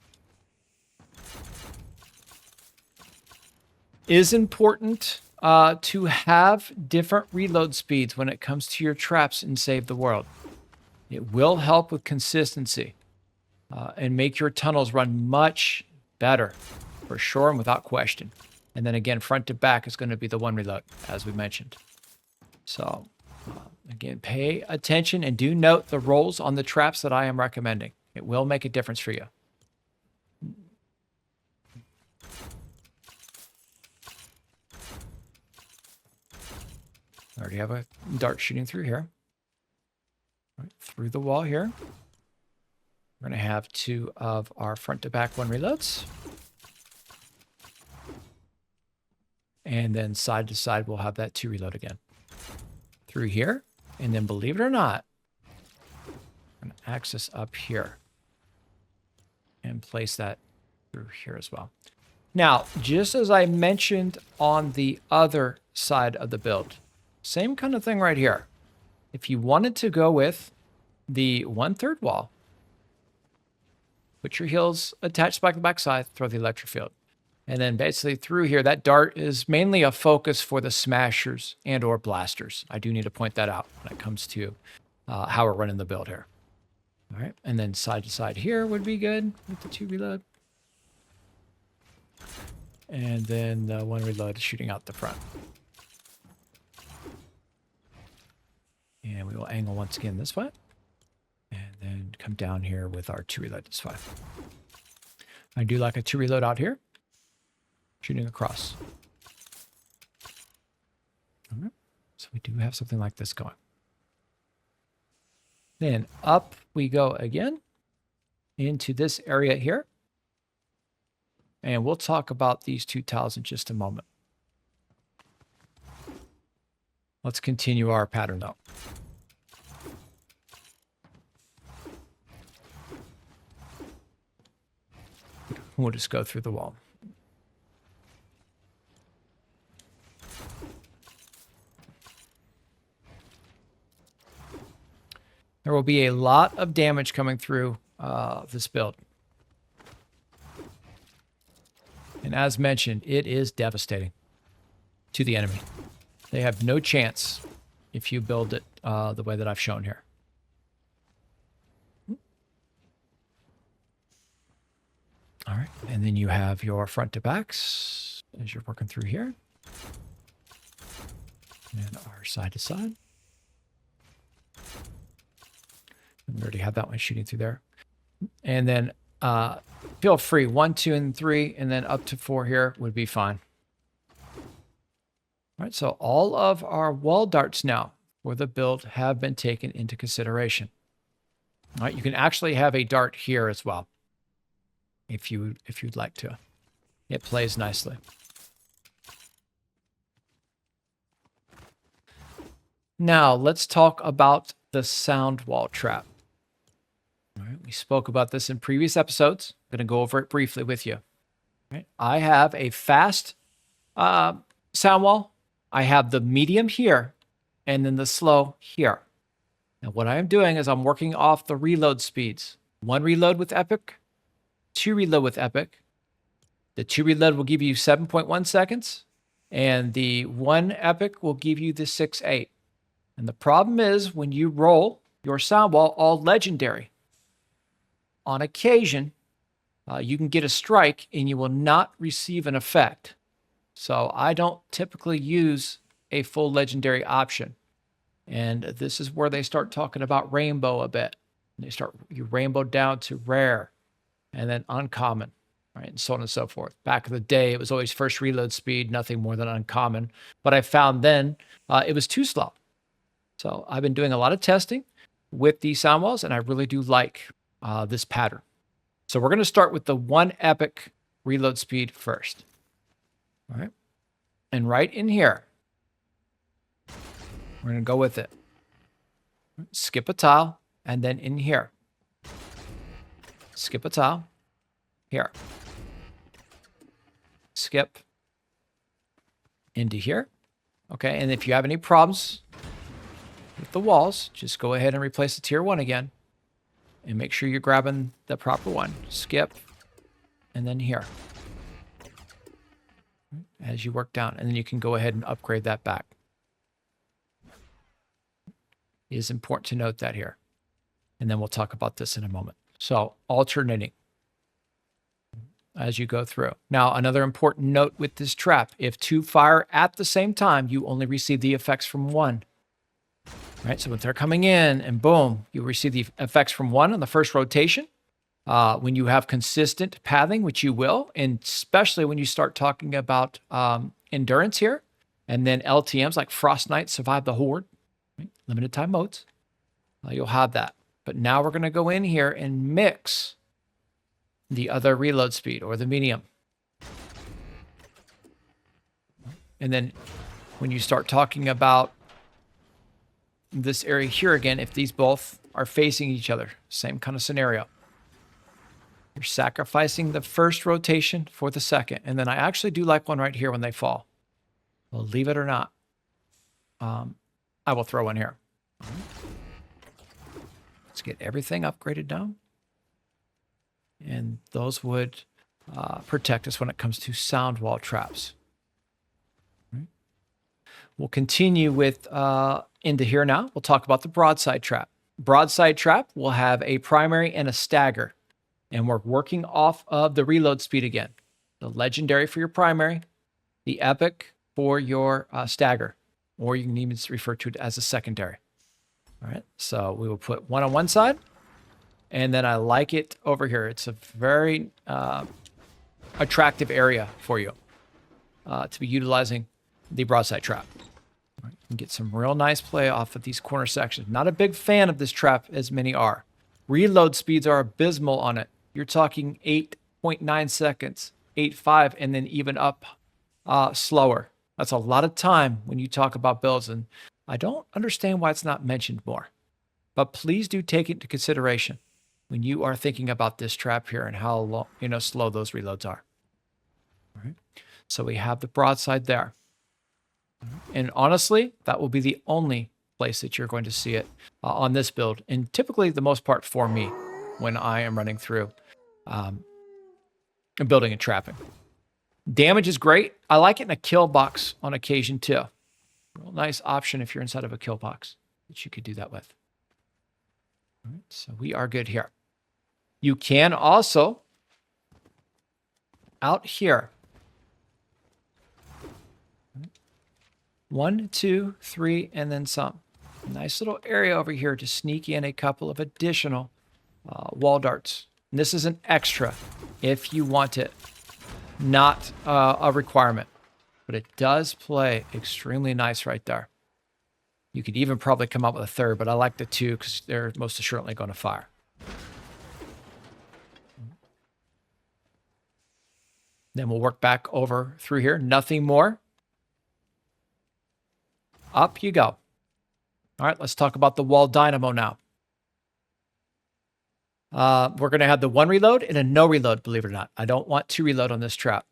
It is important to have different reload speeds when it comes to your traps in Save the World. It will help with consistency and make your tunnels run much better, for sure and without question. And then again, front to back is going to be the 1 reload, as we mentioned. So again, pay attention and do note the rolls on the traps that I am recommending. It will make a difference for you. I already have a dart shooting through here. Right, through the wall here. We're going to have 2 of our front to back 1 reloads. And then side to side, we'll have that 2 reload again. Through here. And then believe it or not, I'm going to access up here. And place that through here as well. Now, just as I mentioned on the other side of the build, same kind of thing right here. If you wanted to go with the 1/3 wall, put your heels attached back to the backside, throw the electric field. And then basically through here, that dart is mainly a focus for the smashers and or blasters. I do need to point that out when it comes to how we're running the build here. All right, and then side to side here would be good with the 2 reload. And then the 1 reload shooting out the front. And we will angle once again this way. And then come down here with our 2 reload. That's fine. I do like a 2 reload out here. Shooting across. All right. So we do have something like this going. Then up we go again into this area here. And we'll talk about these 2 tiles in just a moment. Let's continue our pattern though. We'll just go through the wall. There will be a lot of damage coming through this build. And as mentioned, it is devastating to the enemy. They have no chance if you build it the way that I've shown here. All right, and then you have your front to backs as you're working through here. And our side to side. We already have that one shooting through there. And then feel free, 1, 2, and 3, and then up to 4 here would be fine. All right, so all of our wall darts now for the build have been taken into consideration. All right, you can actually have a dart here as well, if you'd like to. It plays nicely. Now let's talk about the sound wall trap. All right, we spoke about this in previous episodes. I'm going to go over it briefly with you. All right, I have a fast sound wall. I have the medium here, and then the slow here. Now what I am doing is I'm working off the reload speeds. 1 reload with Epic, 2 reload with Epic. The 2 reload will give you 7.1 seconds, and the 1 Epic will give you the 6.8. And the problem is when you roll your sound wall all legendary, on occasion, you can get a strike and you will not receive an effect. So I don't typically use a full legendary option. And this is where they start talking about rainbow a bit. You rainbow down to rare and then uncommon, right? And so on and so forth. Back in the day, it was always first reload speed, nothing more than uncommon. But I found then it was too slow. So I've been doing a lot of testing with these sound walls, and I really do like this pattern. So we're going to start with the 1 Epic reload speed first. All right. And right in here, we're going to go with it. Skip a tile, and then in here. Skip a tile. Here. Skip into here. Okay, and if you have any problems with the walls, just go ahead and replace the tier 1 again. And make sure you're grabbing the proper one. Skip, and then here. As you work down, and then you can go ahead and upgrade that back. It is important to note that here. And then we'll talk about this in a moment. So alternating as you go through. Now, another important note with this trap, if 2 fire at the same time, you only receive the effects from 1. Right, so when they're coming in and boom, you receive the effects from 1 on the first rotation. When you have consistent pathing, which you will, and especially when you start talking about endurance here, and then LTMs like Frost Knight, Survive the Horde, right? Limited time modes, you'll have that. But now we're going to go in here and mix the other reload speed or the medium. And then when you start talking about this area here again, if these both are facing each other, same kind of scenario. You're sacrificing the first rotation for the second. And then I actually do like one right here when they fall. Believe it or not. I will throw one here. Let's get everything upgraded down. And those would protect us when it comes to sound wall traps. Right. We'll continue with into here now. We'll talk about the broadside trap. Broadside trap will have a primary and a stagger. And we're working off of the reload speed again. The legendary for your primary, the epic for your stagger, or you can even refer to it as a secondary. All right, so we will put 1 on one side, And then I like it over here. It's a very attractive area for you to be utilizing the broadside trap. All right, you can get some real nice play off of these corner sections. Not a big fan of this trap, as many are. Reload speeds are abysmal on it. You're talking 8.9 seconds, 8.5, and then even up slower. That's a lot of time when you talk about builds, and I don't understand why it's not mentioned more. But please do take it into consideration when you are thinking about this trap here and how long, slow those reloads are. All right. So we have the broadside there. And honestly, that will be the only place that you're going to see it on this build. And typically the most part for me when I am running through and building and trapping. Damage is great. I like it in a kill box on occasion too. Real nice option if you're inside of a kill box that you could do that with. All right, so we are good here. You can also, out here, 1, 2, 3, and then some. Nice little area over here to sneak in a couple of additional wall darts. And this is an extra if you want it, not a requirement. But it does play extremely nice right there. You could even probably come up with a third, but I like the 2 because they're most assuredly going to fire. Then we'll work back over through here. Nothing more. Up you go. All right, let's talk about the wall dynamo now. We're going to have the 1 reload and a no reload, believe it or not. I don't want 2 reload on this trap.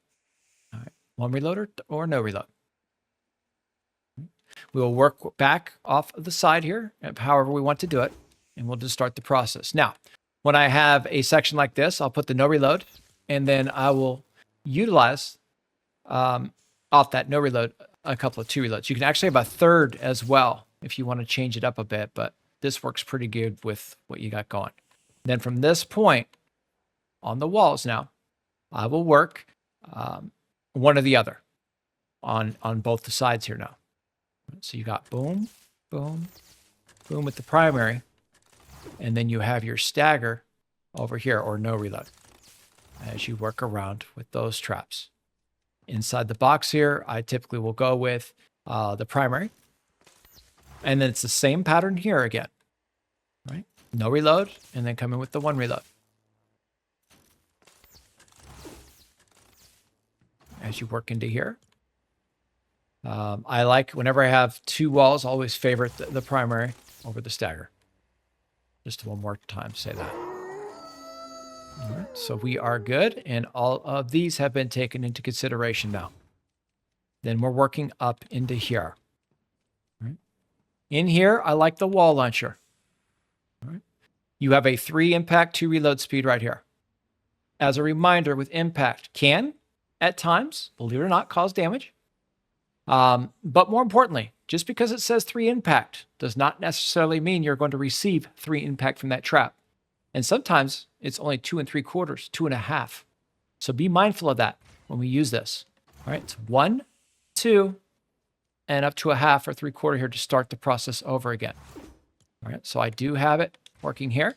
All right, 1 reload or no reload. We will work back off of the side here, however we want to do it, and we'll just start the process. Now, when I have a section like this, I'll put the no reload, and then I will utilize off that no reload a couple of 2 reloads. You can actually have a third as well if you want to change it up a bit, but this works pretty good with what you got going. Then from this point on the walls now, I will work one or the other on both the sides here now. So you got boom, boom, boom with the primary, and then you have your stagger over here, or no reload, as you work around with those traps. Inside the box here, I typically will go with the primary, and then it's the same pattern here again, right? No reload, and then come in with the 1 reload. As you work into here. I like, whenever I have 2 walls, I always favorite the primary over the stagger. Just one more time, say that. All right, so we are good, and all of these have been taken into consideration now. Then we're working up into here. All right. In here, I like the wall launcher. All right. You have a 3 impact, 2 reload speed right here. As a reminder, with impact, can, at times, believe it or not, cause damage. But more importantly, just because it says 3 impact does not necessarily mean you're going to receive 3 impact from that trap. And sometimes it's only 2 3/4, 2.5. So be mindful of that when we use this. All right, it's 1, 2, and up to a 1/2 or 3/4 here to start the process over again. All right, so I do have it working here.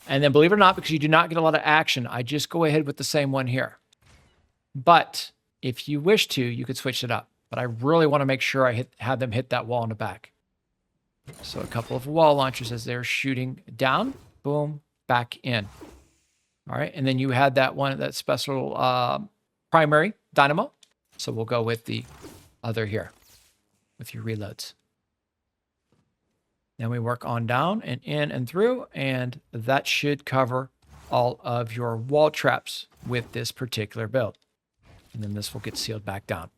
And then believe it or not, because you do not get a lot of action, I just go ahead with the same one here. But if you wish to, you could switch it up. But I really want to make sure I have them hit that wall in the back. So a couple of wall launchers as they're shooting down, boom, back in. All right, and then you had that one, that special primary dynamo. So we'll go with the other here with your reloads. Then we work on down and in and through, and that should cover all of your wall traps with this particular build. And then this will get sealed back down.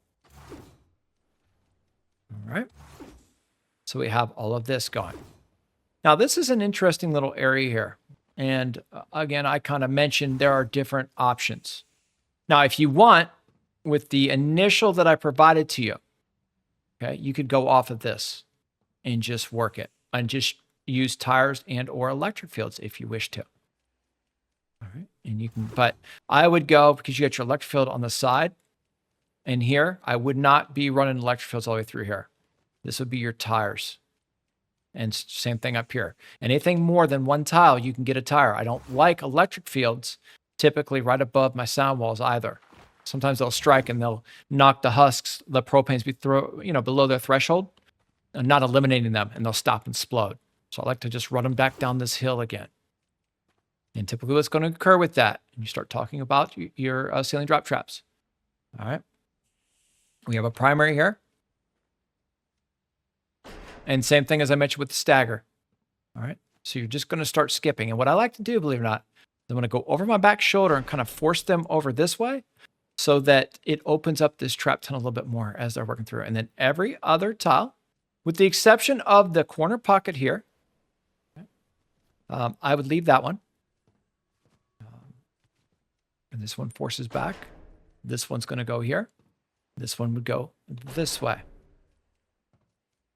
All right. So we have all of this going. Now, this is an interesting little area here. And again, I kind of mentioned there are different options. Now, if you want, with the initial that I provided to you, okay, you could go off of this and just work it and just use tires and or electric fields if you wish to. All right. And you can, but I would go, because you got your electric field on the side and here, I would not be running electric fields all the way through here. This would be your tires. And same thing up here. Anything more than one tile, you can get a tire. I don't like electric fields typically right above my sound walls either. Sometimes they'll strike and they'll knock the husks, the propanes below their threshold, and not eliminating them, and they'll stop and explode. So I like to just run them back down this hill again. And typically what's going to occur with that, you start talking about your ceiling drop traps. All right. We have a primary here. And same thing as I mentioned with the stagger. All right. So you're just going to start skipping. And what I like to do, believe it or not, I'm going to go over my back shoulder and kind of force them over this way so that it opens up this trap tunnel a little bit more as they're working through. And then every other tile, with the exception of the corner pocket here, I would leave that one. And this one forces back. This one's going to go here. This one would go this way.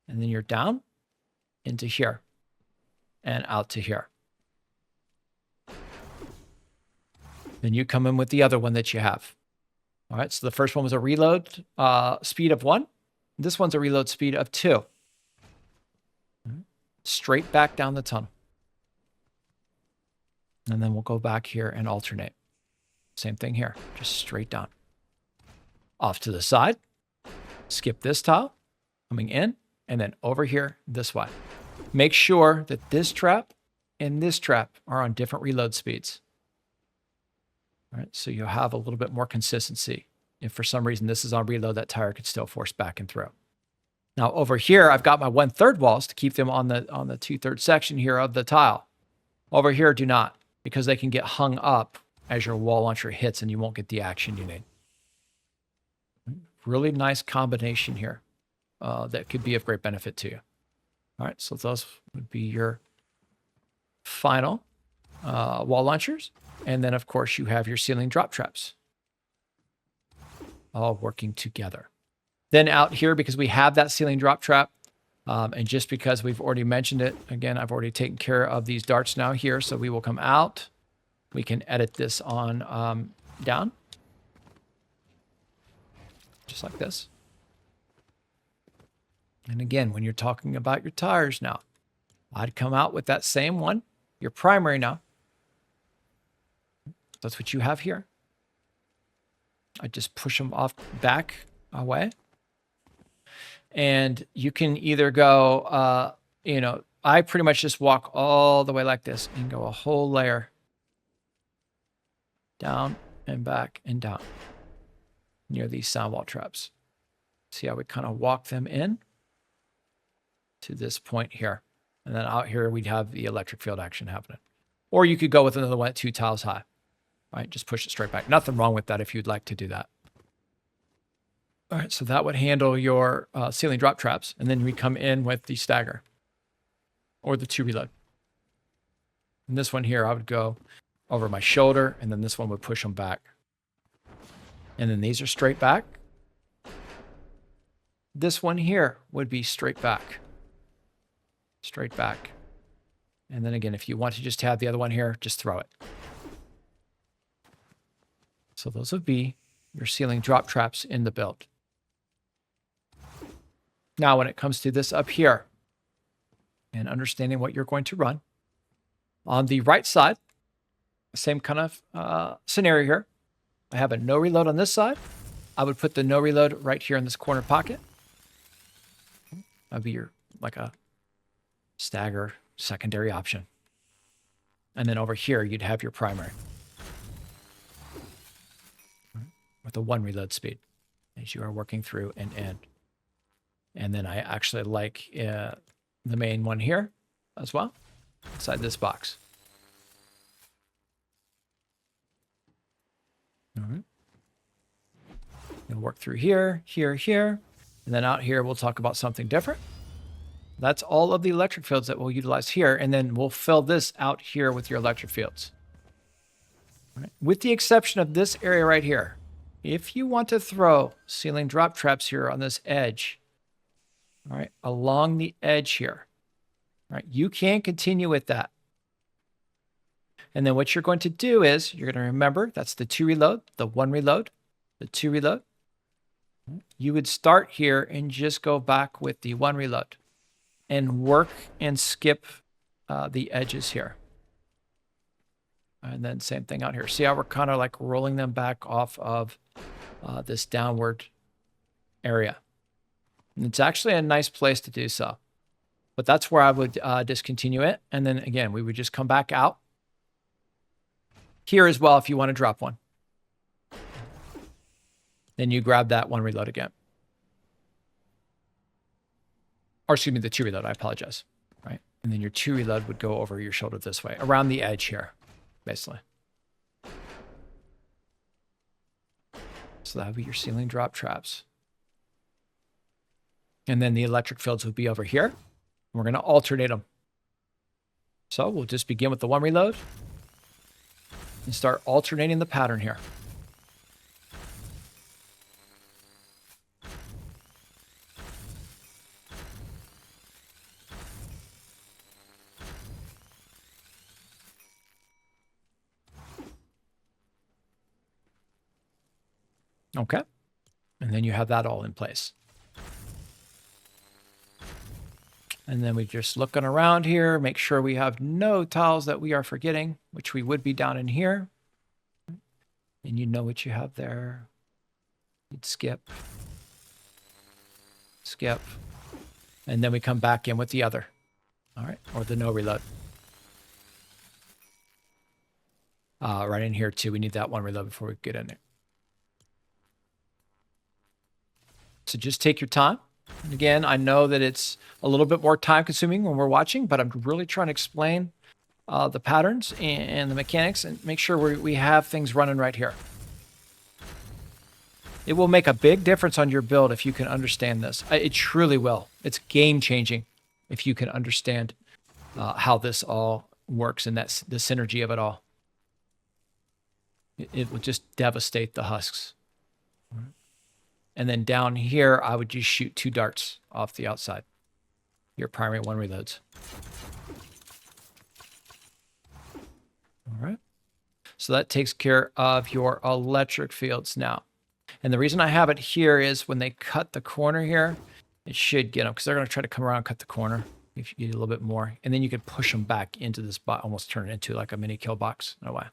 And then you're down into here and out to here. Then you come in with the other one that you have. All right, so the first one was a reload speed of 1. This one's a reload speed of 2. Straight back down the tunnel. And then we'll go back here and alternate. Same thing here, just straight down. Off to the side, skip this tile, coming in, and then over here this way. Make sure that this trap and this trap are on different reload speeds. All right, so you'll have a little bit more consistency. If for some reason this is on reload, that tire could still force back and through. Now over here, I've got my 1/3 walls to keep them on the 2/3 section here of the tile. Over here, do not, because they can get hung up as your wall launcher hits and you won't get the action you need. Really nice combination here that could be of great benefit to you. All right, so those would be your final wall launchers. And then, of course, you have your ceiling drop traps all working together. Then out here, because we have that ceiling drop trap, and just because we've already mentioned it, again, I've already taken care of these darts now here, so we will come out. We can edit this on down, just like this. And again, when you're talking about your tires now, I'd come out with that same one, your primary now. That's what you have here. I just push them off back away. And you can either go, I pretty much just walk all the way like this and go a whole layer down and back and down near these sound wall traps. See how we kind of walk them in to this point here. And then out here, we'd have the electric field action happening. Or you could go with another one at 2 tiles high. Right, just push it straight back. Nothing wrong with that if you'd like to do that. All right, so that would handle your ceiling drop traps. And then we come in with the stagger or the 2 reload. And this one here, I would go over my shoulder, and then this one would push them back. And then these are straight back. This one here would be straight back. Straight back. And then again, if you want to just have the other one here, just throw it. So those would be your ceiling drop traps in the build. Now, when it comes to this up here and understanding what you're going to run, on the right side, same kind of scenario here. I have a no reload on this side. I would put the no reload right here in this corner pocket. That'd be your, like a stagger secondary option. And then over here, you'd have your primary with a 1 reload speed as you are working through and in. And then I actually like the main one here as well, inside this box. All right. You'll work through here, here, here, and then out here we'll talk about something different. That's all of the electric fields that we'll utilize here, and then we'll fill this out here with your electric fields. All right. With the exception of this area right here, if you want to throw ceiling drop traps here on this edge, all right, along the edge here, all right, you can continue with that. And then what you're going to do is you're going to remember that's the 2 reload, the 1 reload, the 2 reload. You would start here and just go back with the 1 reload. and work and skip the edges here. And then same thing out here. See how we're kind of like rolling them back off of this downward area. And it's actually a nice place to do so. But that's where I would discontinue it. And then again, we would just come back out. Here as well, if you want to drop one. Then you grab that one reload again. Or excuse me, the 2 reload, I apologize. Right? And then your 2 reload would go over your shoulder this way, around the edge here, basically. So that would be your ceiling drop traps. And then the electric fields would be over here. We're going to alternate them. So we'll just begin with the 1 reload and start alternating the pattern here. Okay. And then you have that all in place. And then we're just looking around here, make sure we have no tiles that we are forgetting, which we would be down in here. And you know what you have there. You'd skip. Skip. And then we come back in with the other. All right. Or the no reload. Right in here too. We need that 1 reload before we get in there. So just take your time. And again, I know that it's a little bit more time consuming when we're watching, but I'm really trying to explain the patterns and the mechanics and make sure we have things running right here. It will make a big difference on your build if you can understand this. It truly will. It's game changing if you can understand how this all works and that's the synergy of it all. It will just devastate the husks. And then down here, I would just shoot 2 darts off the outside. Your primary 1 reloads. All right. So that takes care of your electric fields now. And the reason I have it here is when they cut the corner here, it should get them because they're going to try to come around and cut the corner if you get a little bit more. And then you can push them back into this box, almost turn it into like a mini kill box in a way.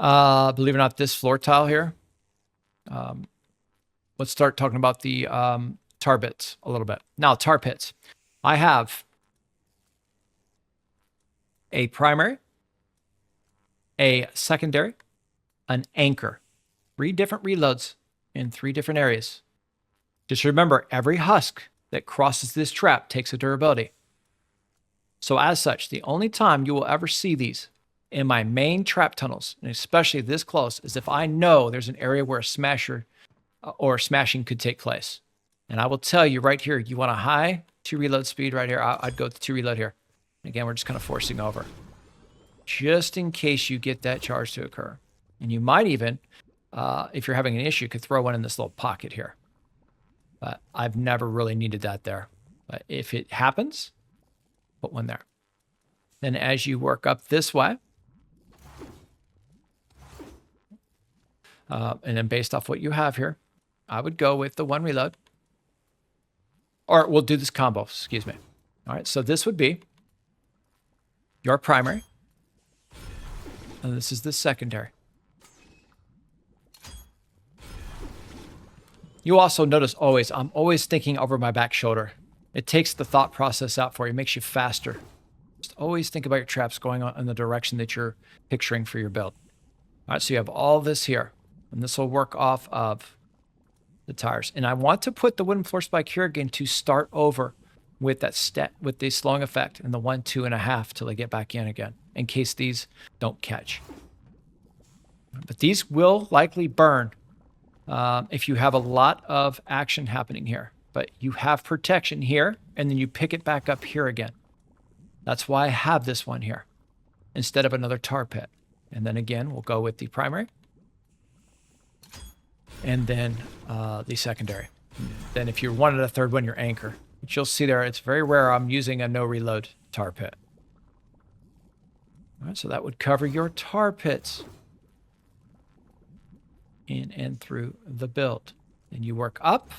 Believe it or not, this floor tile here. Let's start talking about the tar bits a little bit. Now, tar pits. I have a primary, a secondary, an anchor. 3 different reloads in 3 different areas. Just remember, every husk that crosses this trap takes a durability. So as such, the only time you will ever see these in my main trap tunnels, and especially this close, is if I know there's an area where a smasher or smashing could take place. And I will tell you right here, you want a high 2 reload speed right here. I'd go with the 2 reload here. Again, we're just kind of forcing over. Just in case you get that charge to occur. And you might even, if you're having an issue, could throw one in this little pocket here. But I've never really needed that there. But if it happens, put one there. Then as you work up this way, and then based off what you have here, I would go with the 1 reload. Or we'll do this combo, excuse me. All right, so this would be your primary. And this is the secondary. You also notice always, I'm always thinking over my back shoulder. It takes the thought process out for you, makes you faster. Just always think about your traps going on in the direction that you're picturing for your build. All right, so you have all this here. And this will work off of the tires. And I want to put the wooden floor spike here again to start over with that with the slowing effect and the 1, 2, and a half till they get back in again, in case these don't catch. But these will likely burn if you have a lot of action happening here. But you have protection here, and then you pick it back up here again. That's why I have this one here instead of another tar pit. And then again, we'll go with the primary. And then the secondary. Then if you wanted a third one, your anchor. But you'll see there, it's very rare I'm using a no reload tar pit. All right, so that would cover your tar pits. in and through the build. And you work up.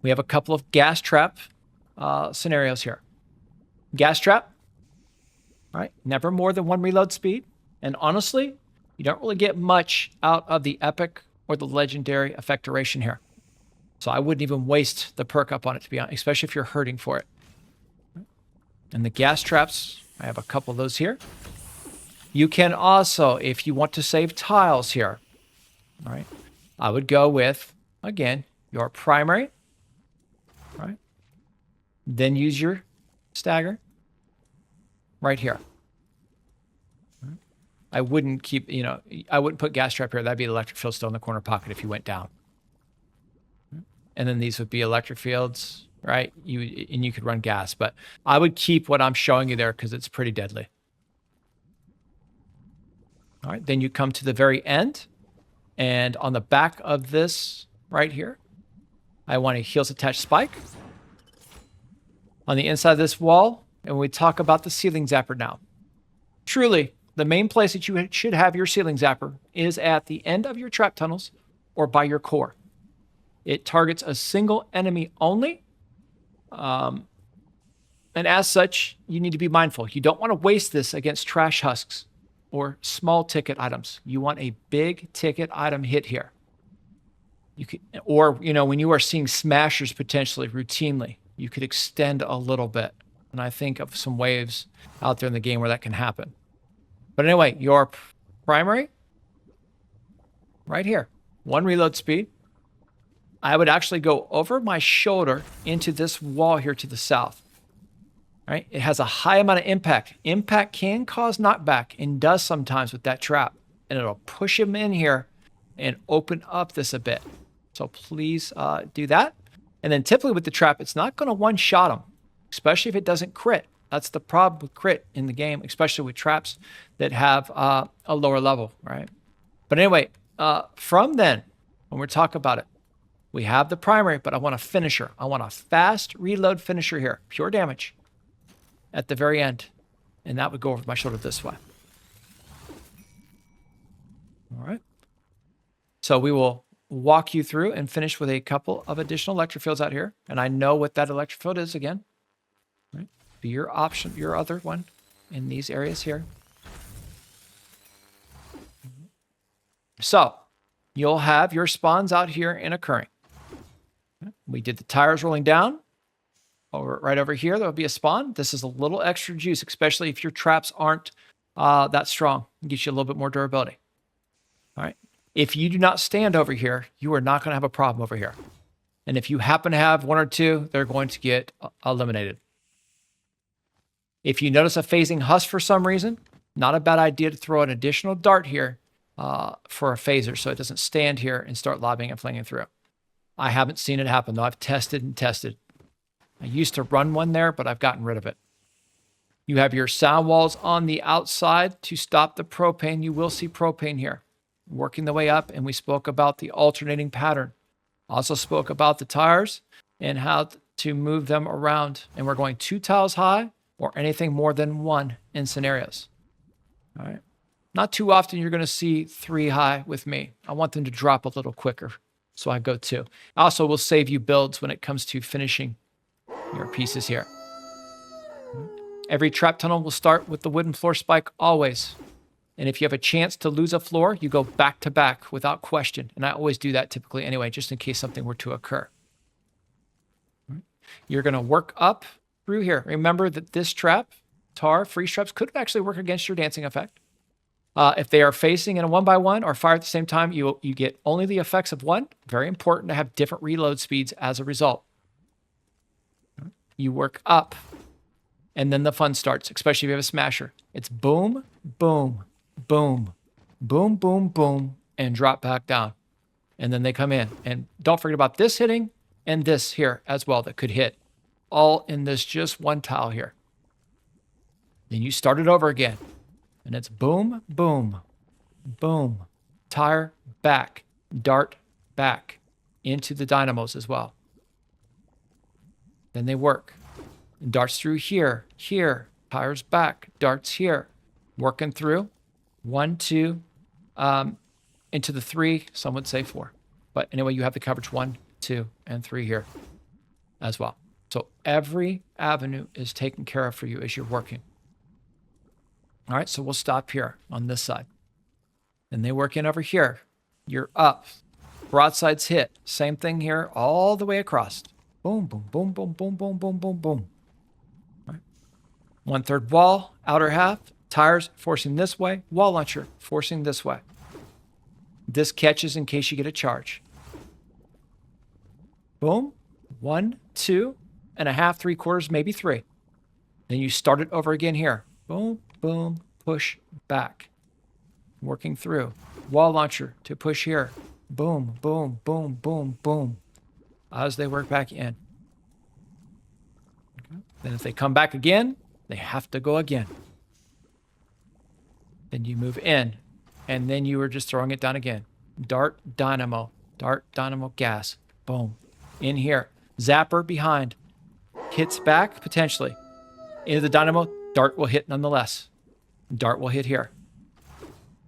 We have a couple of gas trap scenarios here. Gas trap, right? Never more than 1 reload speed. And honestly, you don't really get much out of the epic or the legendary effect duration here. So I wouldn't even waste the perk up on it, to be honest, especially if you're hurting for it. And the gas traps, I have a couple of those here. You can also, if you want to save tiles here, right, I would go with, again, your primary, right? Then use your stagger right here. I wouldn't keep, I wouldn't put gas trap here. That'd be electric field still in the corner pocket if you went down. And then these would be electric fields, right? You could run gas, but I would keep what I'm showing you there because it's pretty deadly. All right, then you come to the very end, and on the back of this right here, I want a heels attached spike. On the inside of this wall, and we talk about the ceiling zapper now. Truly, the main place that you should have your ceiling zapper is at the end of your trap tunnels or by your core. It targets a single enemy only. And as such, you need to be mindful. You don't want to waste this against trash husks or small ticket items. You want a big ticket item hit here. You could, or, when you are seeing smashers potentially routinely, you could extend a little bit. And I think of some waves out there in the game where that can happen. But anyway, your primary, right here, 1 reload speed. I would actually go over my shoulder into this wall here to the south. Right? It has a high amount of impact. Impact can cause knockback and does sometimes with that trap. And it'll push him in here and open up this a bit. So please do that. And then typically with the trap, it's not going to one-shot him, especially if it doesn't crit. That's the problem with crit in the game, especially with traps that have a lower level, right? But anyway, from then, when we're talking about it, we have the primary, but I want a finisher. I want a fast reload finisher here, pure damage at the very end. And that would go over my shoulder this way. All right. So we will walk you through and finish with a couple of additional electric fields out here. And I know what that electric field is again. Right? Be your option, your other one in these areas here. So you'll have your spawns out here and occurring. We did the tires rolling down. Right over here, there'll be a spawn. This is a little extra juice, especially if your traps aren't that strong. It gives you a little bit more durability. All right. If you do not stand over here, you are not going to have a problem over here. And if you happen to have 1 or 2, they're going to get eliminated. If you notice a phasing husk for some reason, not a bad idea to throw an additional dart here for a phaser so it doesn't stand here and start lobbing and flinging through. I haven't seen it happen, though. I've tested and tested. I used to run one there, but I've gotten rid of it. You have your sound walls on the outside to stop the propane. You will see propane here working the way up, and we spoke about the alternating pattern. Also spoke about the tires and how to move them around. And we're going 2 tiles high or anything more than 1 in scenarios. All right. Not too often you're going to see 3 high with me. I want them to drop a little quicker, so I go 2. Also, will save you builds when it comes to finishing your pieces here. Every trap tunnel will start with the wooden floor spike always. And if you have a chance to lose a floor, you go back to back without question. And I always do that typically anyway, just in case something were to occur. You're going to work up through here. Remember that this trap, tar, freeze traps, could actually work against your dancing effect. If they are facing in a 1x1 or fire at the same time, you get only the effects of 1. Very important to have different reload speeds as a result. You work up, and then the fun starts, especially if you have a smasher. It's boom, boom, boom, boom, boom, boom, and drop back down. And then they come in. And don't forget about this hitting and this here as well that could hit. All in this just 1 tile here. Then you start it over again. And it's boom, boom, boom, tire back, dart back into the dynamos as well. Then they work. Darts through here, here, tires back, darts here, working through 1, 2, into the 3, some would say 4. But anyway, you have the coverage 1, 2, and 3 here as well. So every avenue is taken care of for you as you're working. All right, so we'll stop here on this side. Then they work in over here. You're up. Broadsides hit. Same thing here all the way across. Boom, boom, boom, boom, boom, boom, boom, boom, boom. All right. 1/3 wall, outer half. Tires forcing this way. Wall launcher forcing this way. This catches in case you get a charge. Boom. 1, 2 and a half, 3/4, maybe 3. Then you start it over again here. Boom, boom, push back. Working through. Wall launcher to push here. Boom, boom, boom, boom, boom. As they work back in. Okay. Then if they come back again, they have to go again. Then you move in. And then you are just throwing it down again. Dart, dynamo. Dart, dynamo, gas. Boom. In here. Zapper behind. Hits back, potentially. Into the dynamo, dart will hit nonetheless. Dart will hit here.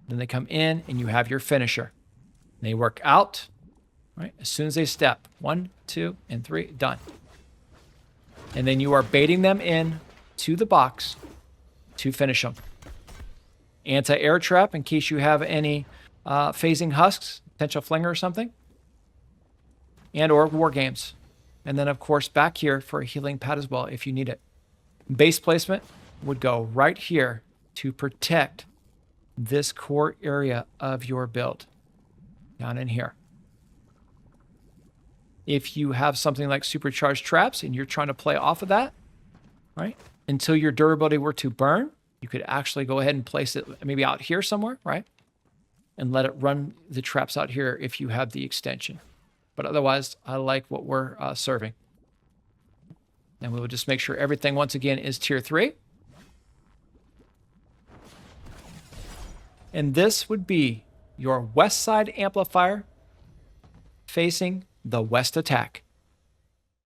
Then they come in, and you have your finisher. They work out. Right? As soon as they step. 1, 2, and 3. Done. And then you are baiting them in to the box to finish them. Anti-air trap in case you have any phasing husks, potential flinger or something. And or war games. And then, of course, back here for a healing pad as well if you need it. Base placement would go right here to protect this core area of your build. Down in here. If you have something like supercharged traps and you're trying to play off of that, right, until your durability were to burn, you could actually go ahead and place it maybe out here somewhere, right? And let it run the traps out here if you have the extension. But otherwise, I like what we're serving. And we will just make sure everything, once again, is tier 3. And this would be your Westside Amplifier facing the West attack.